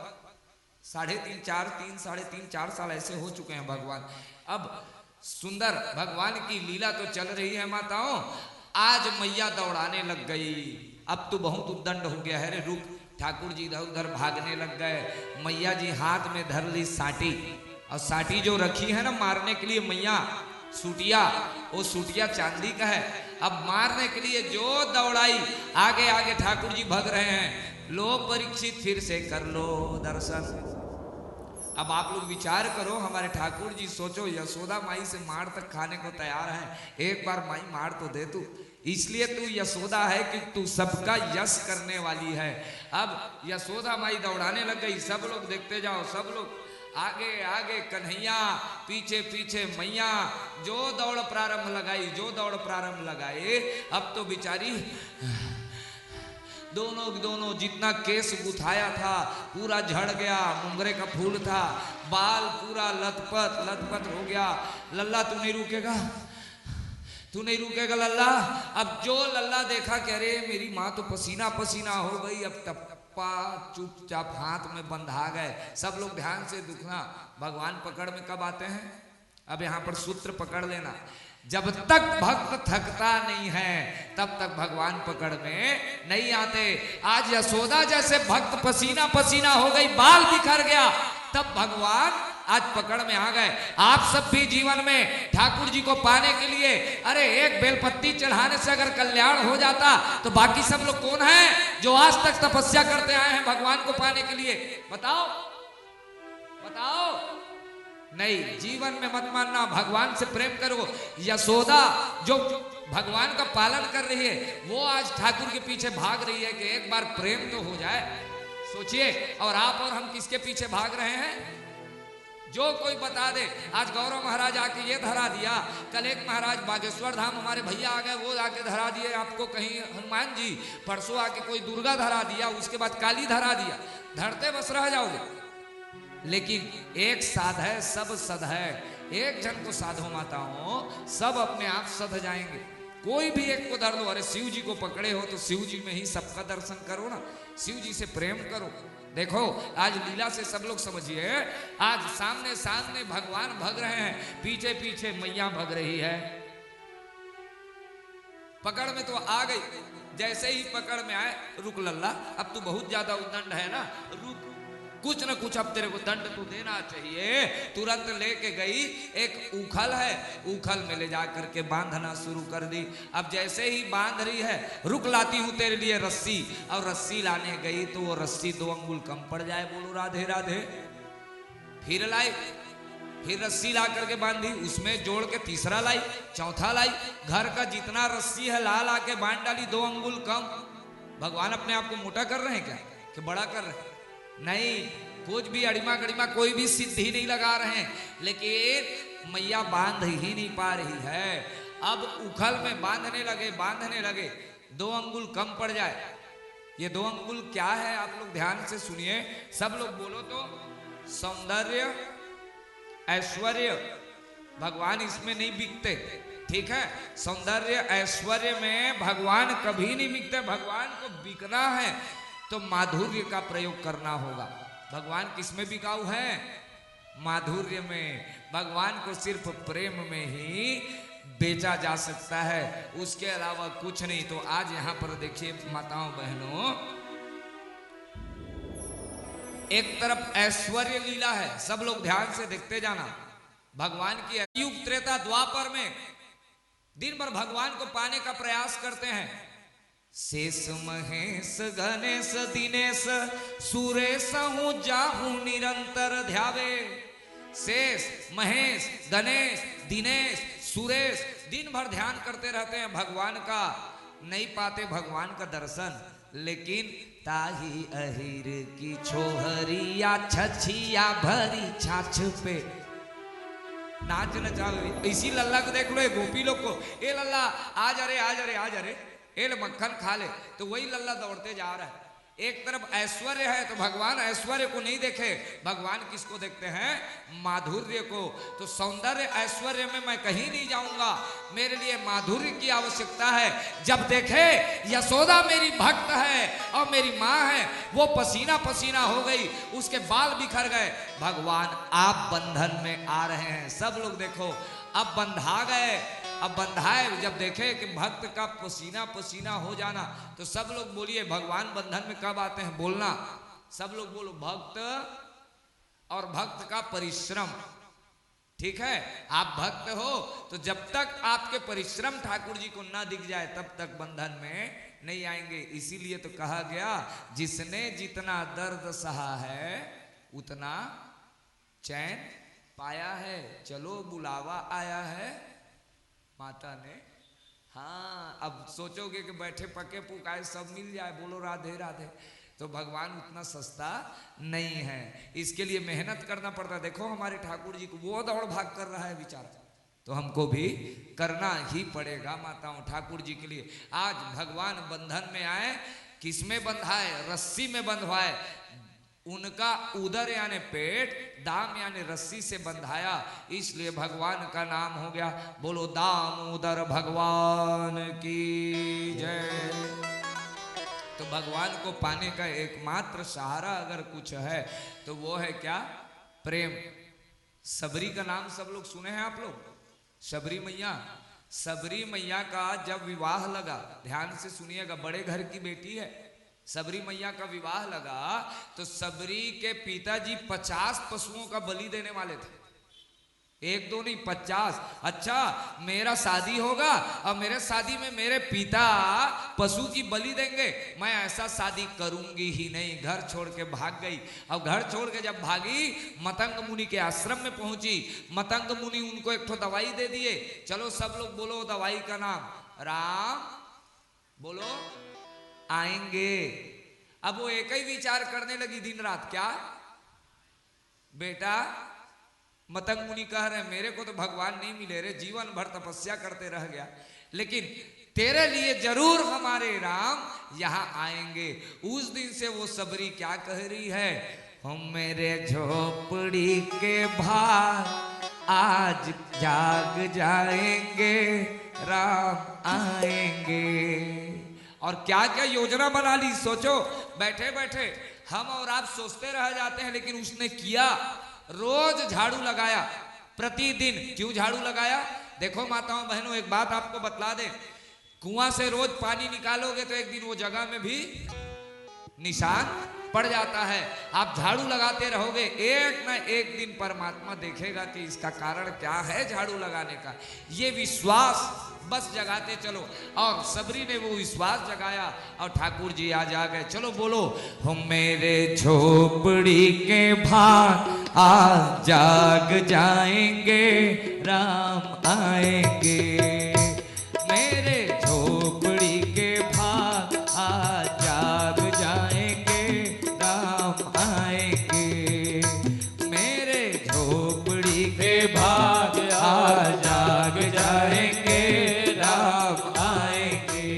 3.5 साढ़े 3 4 साल ऐसे हो चुके हैं भगवान। अब सुंदर भगवान की लीला तो चल रही है माताओं। आज मैया दौड़ाने लग गई, अब तो बहुत उद्दंड हो गया है रे, रुक। ठाकुर जी इधर उधर भागने लग गए। मैया जी हाथ में धर ली साटी, और साटी जो रखी है ना मारने के लिए मैया सूटिया, वो सूटिया चांदी का है। अब मारने के लिए जो दौड़ाई, आगे आगे ठाकुर जी भाग रहे हैं। लो परीक्षित फिर से कर लो दर्शन। अब आप लोग विचार करो, हमारे ठाकुर जी सोचो यशोदा माई से मार तक खाने को तैयार है, एक बार माई मार तो दे तू। इसलिए तू यशोदा है कि तू सबका यश करने वाली है। अब यशोदा माई दौड़ाने लग गई, सब लोग देखते जाओ, सब लोग आगे आगे कन्हैया, पीछे पीछे मैया, जो दौड़ प्रारंभ लगाए। अब तो बेचारी दोनों जितना केस गुथाया था पूरा झड़ गया, मुंगरे का फूल था, बाल पूरा लथपथ हो गया। लल्ला तू नहीं रुकेगा लल्ला। अब जो लल्ला देखा कि अरे मेरी माँ तो पसीना पसीना हो गई, अब टप्पा चुपचाप हाथ में बंधा गए। सब लोग ध्यान से दुखना, भगवान पकड़ में कब आते हैं? अब यहाँ पर सूत्र पकड़ लेना, जब तक भक्त थकता नहीं है तब तक भगवान पकड़ में नहीं आते। आज यशोदा जैसे भक्त पसीना पसीना हो गई, बाल बिखर गया, तब भगवान आज पकड़ में आ गए। आप सब भी जीवन में ठाकुर जी को पाने के लिए, अरे एक बेलपत्ती चढ़ाने से अगर कल्याण हो जाता तो बाकी सब लोग कौन है जो आज तक तपस्या करते आए हैं भगवान को पाने के लिए? बताओ नहीं, जीवन में मत मानना, भगवान से प्रेम करो। यशोदा जो भगवान का पालन कर रही है, वो आज ठाकुर के पीछे भाग रही है कि एक बार प्रेम तो हो जाए। सोचिए, और आप और हम किसके पीछे भाग रहे हैं? जो कोई बता दे। आज गौरव महाराज आके ये धरा दिया, कल एक महाराज बागेश्वर धाम हमारे भैया आ गए, वो आके धरा दिए आपको कहीं हनुमान जी, परसों आके कोई दुर्गा धरा दिया, उसके बाद काली धरा दिया। धरते बस रह जाओगे। लेकिन एक साध है, सब सद है। एक जन को साधो माताओं, सब अपने आप सध जाएंगे। कोई भी एक को धर लो। अरे शिव जी को पकड़े हो तो शिव जी में ही सबका दर्शन करो ना, शिव जी से प्रेम करो। देखो आज लीला से सब लोग समझिए, आज सामने सामने भगवान भग रहे हैं, पीछे पीछे मैया भग रही है। पकड़ में तो आ गई, जैसे ही पकड़ में आए, रुक लल्ला, अब तू बहुत ज्यादा उद्दंड है ना, रुक, कुछ न कुछ अब तेरे को दंड तो देना चाहिए। तुरंत लेके गई, एक उखल है, उखल में ले जा करके बांधना शुरू कर दी। अब जैसे ही बांध रही है, रुक लाती हूं तेरे लिए रस्सी, और रस्सी लाने गई तो वो रस्सी 2 अंगुल कम पड़ जाए। बोलो राधे राधे। फिर लाई, फिर रस्सी ला करके बांधी, उसमें जोड़ के तीसरा लाई, चौथा लाई, घर का जितना रस्सी है ला ला के बांध डाली, 2 अंगुल कम। भगवान अपने आप को मोटा कर रहे हैं क्या कि बड़ा कर रहे हैं? नहीं, कुछ भी अड़िमा गड़िमा कोई भी सिद्धि नहीं लगा रहे हैं, लेकिन मैया बांध ही नहीं पा रही है। अब उखल में बांधने लगे, 2 अंगुल कम पड़ जाए। ये 2 अंगुल क्या है? आप लोग ध्यान से सुनिए, सब लोग बोलो तो। सौंदर्य, ऐश्वर्य, भगवान इसमें नहीं बिकते, ठीक है? सौंदर्य ऐश्वर्य में भगवान कभी नहीं बिकते। भगवान को बिकना है तो माधुर्य का प्रयोग करना होगा। भगवान किसमें बिकाऊ है? माधुर्य में। भगवान को सिर्फ प्रेम में ही बेचा जा सकता है, उसके अलावा कुछ नहीं। तो आज यहां पर देखिए माताओं बहनों, एक तरफ ऐश्वर्य लीला है, सब लोग ध्यान से देखते जाना। भगवान की युग त्रेता द्वापर में दिन भर भगवान को पाने का प्रयास करते हैं। शेष महेश गणेश दिनेश सुरेश हूँ जाहू निरंतर ध्यावे। शेष महेश गणेश दिनेश सुरेश दिन भर ध्यान करते रहते हैं भगवान का, नहीं पाते भगवान का दर्शन। लेकिन ताही अहिर की छोहरिया छछिया भरी छाछ पे नाच नचावे। इसी लल्ला को देख लो, ये गोपी लोग को, ए लल्ला आज अरे आज अरे आज अरे, ए मक्खन खा ले, तो वही लल्ला दौड़ते जा रहा है। एक तरफ ऐश्वर्य है तो भगवान ऐश्वर्य को नहीं देखे, भगवान किसको देखते हैं? माधुर्य को। तो सौंदर्य ऐश्वर्य में मैं कहीं नहीं जाऊंगा, मेरे लिए माधुर्य की आवश्यकता है। जब देखे यशोदा मेरी भक्त है और मेरी माँ है, वो पसीना पसीना हो गई, उसके बाल बिखर गए, भगवान आप बंधन में आ रहे हैं। सब लोग देखो, अब बंधा गए। अब बंधाए, जब देखे कि भक्त का पसीना पसीना हो जाना, तो सब लोग बोलिए भगवान बंधन में कब आते हैं? बोलना, सब लोग बोलो, भक्त और भक्त का परिश्रम। ठीक है, आप भक्त हो तो जब तक आपके परिश्रम ठाकुर जी को ना दिख जाए तब तक बंधन में नहीं आएंगे। इसीलिए तो कहा गया, जिसने जितना दर्द सहा है उतना चैन पाया है। चलो बुलावा आया है माता ने। हाँ, अब सोचोगे कि बैठे पके पुकाए सब मिल जाए, बोलो राधे राधे, तो भगवान उतना सस्ता नहीं है, इसके लिए मेहनत करना पड़ता है। देखो हमारे ठाकुर जी को, वो दौड़ भाग कर रहा है बेचारा, तो हमको भी करना ही पड़ेगा माताओं ठाकुर जी के लिए। आज भगवान बंधन में आए, किसमें बंधाए? रस्सी में बंधवाए। उनका उदर यानी पेट, दाम यानी रस्सी से बंधाया, इसलिए भगवान का नाम हो गया। बोलो दामोदर भगवान की जय। तो भगवान को पाने का एकमात्र सहारा अगर कुछ है तो वो है क्या? प्रेम। सबरी का नाम सब लोग सुने हैं आप लोग? सबरी मैया, सबरी मैया का जब विवाह लगा, ध्यान से सुनिएगा, बड़े घर की बेटी है, सबरी मैया का विवाह लगा तो सबरी के पिताजी 50 पशुओं का बलि देने वाले थे। 1 2 नहीं, 50। अच्छा, मेरा शादी होगा और मेरे शादी में मेरे पिता पशु की बलि देंगे, मैं ऐसा शादी करूंगी ही नहीं। घर छोड़ के भाग गई। अब घर छोड़ के जब भागी, मतंग मुनि के आश्रम में पहुंची। मतंग मुनि उनको एक तो दवाई दे दिए। चलो सब लोग बोलो दवाई का नाम। राम बोलो आएंगे। अब वो एक ही विचार करने लगी दिन रात, क्या बेटा मतंग मुनि कह रहे मेरे को तो भगवान नहीं मिले रे, जीवन भर तपस्या करते रह गया, लेकिन तेरे लिए जरूर हमारे राम यहाँ आएंगे। उस दिन से वो सबरी क्या कह रही है, हम मेरे झोपड़ी के बाहर आज जाग जाएंगे, राम आएंगे। और क्या क्या योजना बना ली, सोचो बैठे बैठे हम और आप सोचते रह जाते हैं, लेकिन उसने किया, रोज झाड़ू लगाया प्रतिदिन। क्यों झाड़ू लगाया, देखो माताओं बहनों एक बात आपको बतला दे, कुआं से रोज पानी निकालोगे तो एक दिन वो जगह में भी निशान पड़ जाता है। आप झाड़ू लगाते रहोगे, एक ना एक दिन परमात्मा देखेगा कि इसका कारण क्या है झाड़ू लगाने का। ये विश्वास बस जगाते चलो, और सबरी ने वो विश्वास जगाया और ठाकुर जी आज आ गए। चलो बोलो, हम मेरे झोपड़ी के बाहर आज जाग जाएंगे, राम आएंगे। मेरे झोपड़ी के बाहर आज जाग जाएंगे, राम आएंगे। मेरे झोपड़ी के बाहर आज जाग जाएंगे, राम आएंगे।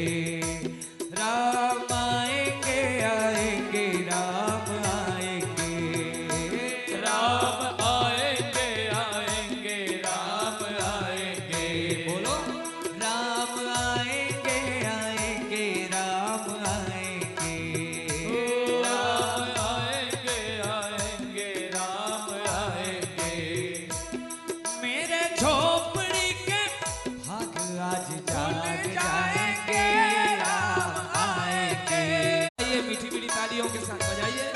राम आएंगे, आएंगे, राम आएंगे। राम आएंगे आएंगे राम आएंगे। बोलो, राम आएंगे, आएंगे, राम आएंगे। राम आएंगे आएंगे राम आएंगे। मेरे झोपड़ी के भाग आज जाग जाएंगे, राम आएंगे। ये मीठी मीठी तालियों के साथ बजाइए।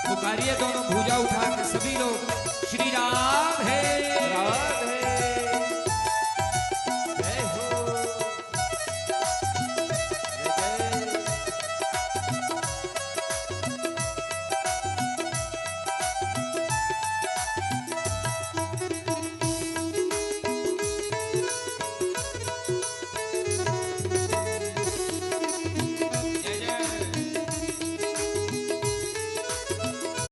पुकारिए दोनों भुजा उठा के सभी लोग, श्री राम है, जय हो जय जय।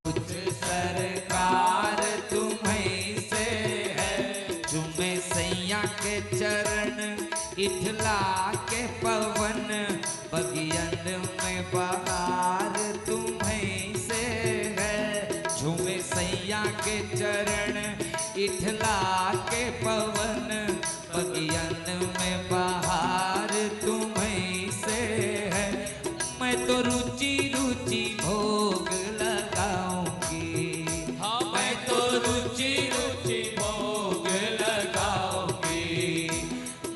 कुछ सरकार तुम्हीं से है, तुम्हें सैया के चरण इठला के पवन, बगियन में बहार तुम्हीं से है। झूमे सैया के चरण इठला के पवन, बगियन में बहार तुम्हीं से है। मैं तो रुचि रुचि भोग लगाऊंगी, हाँ मैं तो रुचि रुचि भोग लगाऊंगी।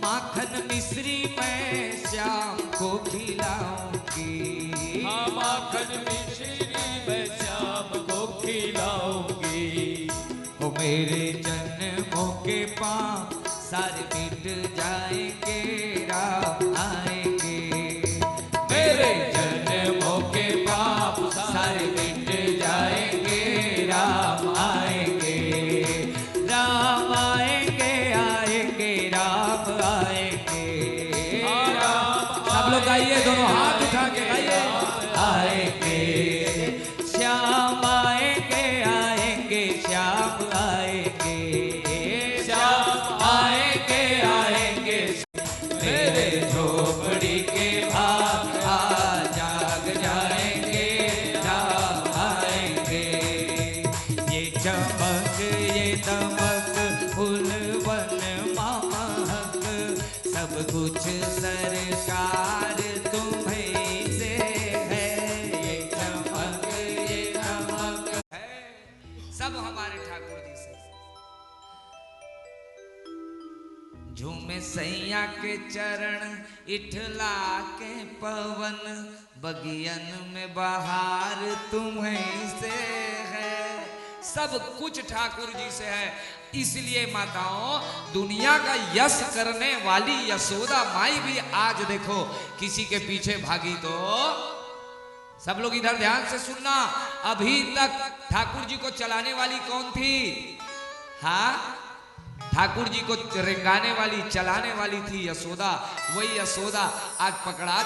माखन मिश्री मैं श्याम को खिलाऊंगी, हाँ माखन मिश्री मैं श्याम को खिलाऊंगी। ओ मेरे जन्मों के पाप सारे मिट जाएंगे, राम आएंगे। मेरे जन्मों के पाप सारे मिट जाएंगे, राम आएंगे। राम आएंगे, आएंगे, राम आएंगे। सब लोग गाइए, दोनों हाथ उठा के गाइए। आएंगे श्याम आएंगे, आएंगे श्याम आएंगे, श्याम आएंगे, आएंगे। मेरे झोपड़ी के भाग आज जाग जाएंगे, राम आएंगे। ये चमक ये दमक फूलवन महक, सब कुछ सरकार तुम्हीं से है। ये चमक ये दमक है सब हमारे ठाकुर जी से। झूमे सैया के चरण इठला के पवन, बगियन में बहार तुम्हीं से है। सब कुछ ठाकुर जी से है। इसलिए माताओं, दुनिया का यश करने वाली यशोदा माई भी आज देखो किसी के पीछे भागी। तो सब लोग इधर ध्यान से सुनना, अभी तक ठाकुर जी को चलाने वाली कौन थी? हाँ, ठाकुर जी को रेंगाने वाली, चलाने वाली थी यशोदा। वही यशोदा आज पकड़ा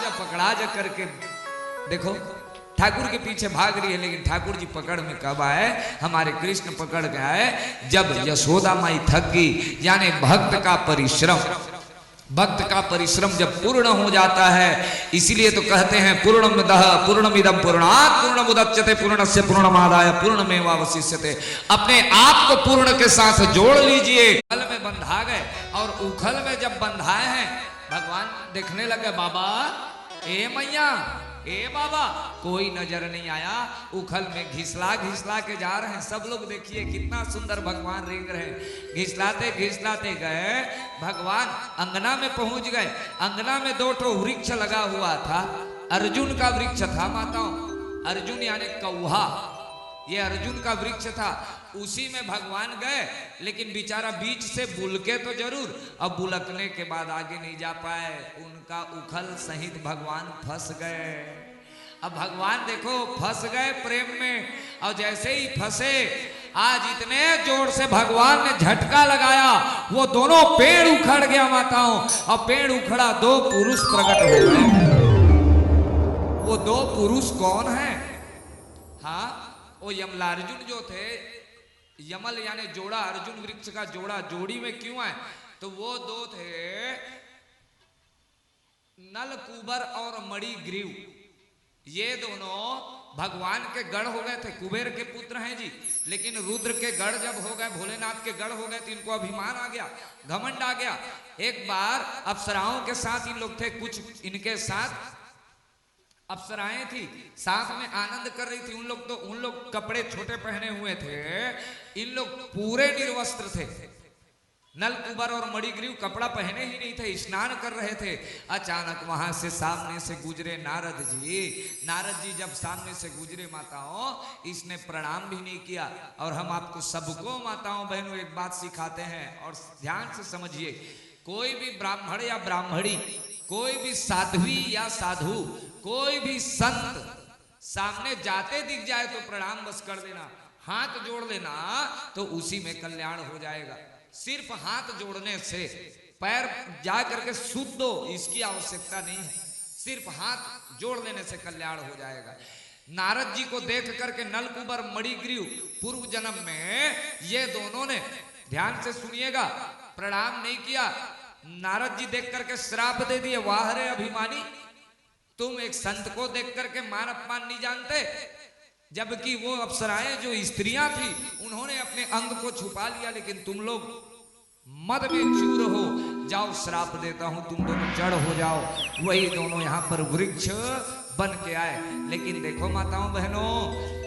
जा करके देखो ठाकुर के पीछे भाग रही है। लेकिन ठाकुर जी पकड़ में कब आए? हमारे कृष्ण पकड़ के आए जब यशोदा माई थक गई। यानी भक्त का परिश्रम जब पूर्ण हो जाता है, इसीलिए तो कहते हैं पूर्णमिदः पूर्णमिदं पूर्णात् पूर्णमुदच्यते पूर्णस्य पूर्णमादाय पूर्णमेवावशिष्यते। अपने आप को पूर्ण के साथ जोड़ लीजिए। उखल में बंधा गए, और उखल में जब बंधाए हैं, भगवान देखने लगे, बाबा ए मैया, ए बाबा, कोई नजर नहीं आया। उखल में घिसला के जा रहे हैं। सब लोग देखिए कितना सुंदर भगवान रेंग रहे हैं। घिसलाते गए, भगवान अंगना में पहुंच गए। अंगना में 2 वृक्ष लगा हुआ था। अर्जुन का वृक्ष था माताओं, अर्जुन यानी कौहा, ये अर्जुन का वृक्ष था। उसी में भगवान गए, लेकिन बेचारा बीच से बुलके तो जरूर, अब बुलकने के बाद आगे नहीं जा पाए। उनका उखल सहित भगवान फंस गए। अब भगवान देखो फंस गए प्रेम में, और जैसे ही फंसे, आज इतने जोर से भगवान ने झटका लगाया, वो दोनों पेड़ उखड़ गया माताओं। और पेड़ उखड़ा, 2 पुरुष प्रकट हो गए। वो 2 पुरुष कौन है? हाँ, वो यमलार्जुन जो थे, यमल यानी जोड़ा, अर्जुन वृक्ष का जोड़ा, जोड़ी में क्यों आए? तो वो 2 थे, नलकूबर और मणिग्रीव। ये दोनों भगवान के गढ़ हो गए थे। कुबेर के पुत्र हैं जी, लेकिन रुद्र के गढ़ जब हो गए, भोलेनाथ के गढ़ हो गए, तो इनको अभिमान आ गया, घमंड आ गया। एक बार अप्सराओं के साथ इन लोग थे, कुछ इनके साथ अप्सराएं थी, साथ में आनंद कर रही थी। उन लोग कपड़े छोटे पहने हुए थे, इन लोग पूरे निर्वस्त्र थे। नलकुबर और मणिग्रीव कपड़ा पहने ही नहीं थे, स्नान कर रहे थे। अचानक वहां से सामने से गुजरे नारद जी। नारद जी जब सामने से गुजरे माताओं, इसने प्रणाम भी नहीं किया। और हम आपको सबको माताओं बहनों एक बात सिखाते हैं, और ध्यान से समझिए। कोई भी ब्राह्मण या ब्राह्मणी, कोई भी साध्वी या साधु, कोई भी संत सामने जाते दिख जाए तो प्रणाम बस कर देना, हाथ जोड़ लेना, तो उसी में कल्याण हो जाएगा। सिर्फ हाथ जोड़ने से पैर जा करके सूद दो, इसकी आवश्यकता नहीं है। सिर्फ हाथ जोड़ लेने से कल्याण हो जाएगा। नारद जी को देख करके नलकुबर मणिग्रीव पूर्व जन्म में ये दोनों ने, ध्यान से सुनिएगा, प्रणाम नहीं किया। नारद जी देख करके श्राप दे दिए, वाह रे अभिमानी, तुम एक संत को देख करके मान अपमान नहीं जानते। जबकि वो अप्सराएं जो स्त्रियां थी, उन्होंने अपने अंग को छुपा लिया, लेकिन तुम लोग मद में चूर हो जाओ, श्राप देता हूं, तुम दोनों जड़ हो जाओ। वही दोनों यहां पर वृक्ष बन के आए। लेकिन देखो माताओं बहनों,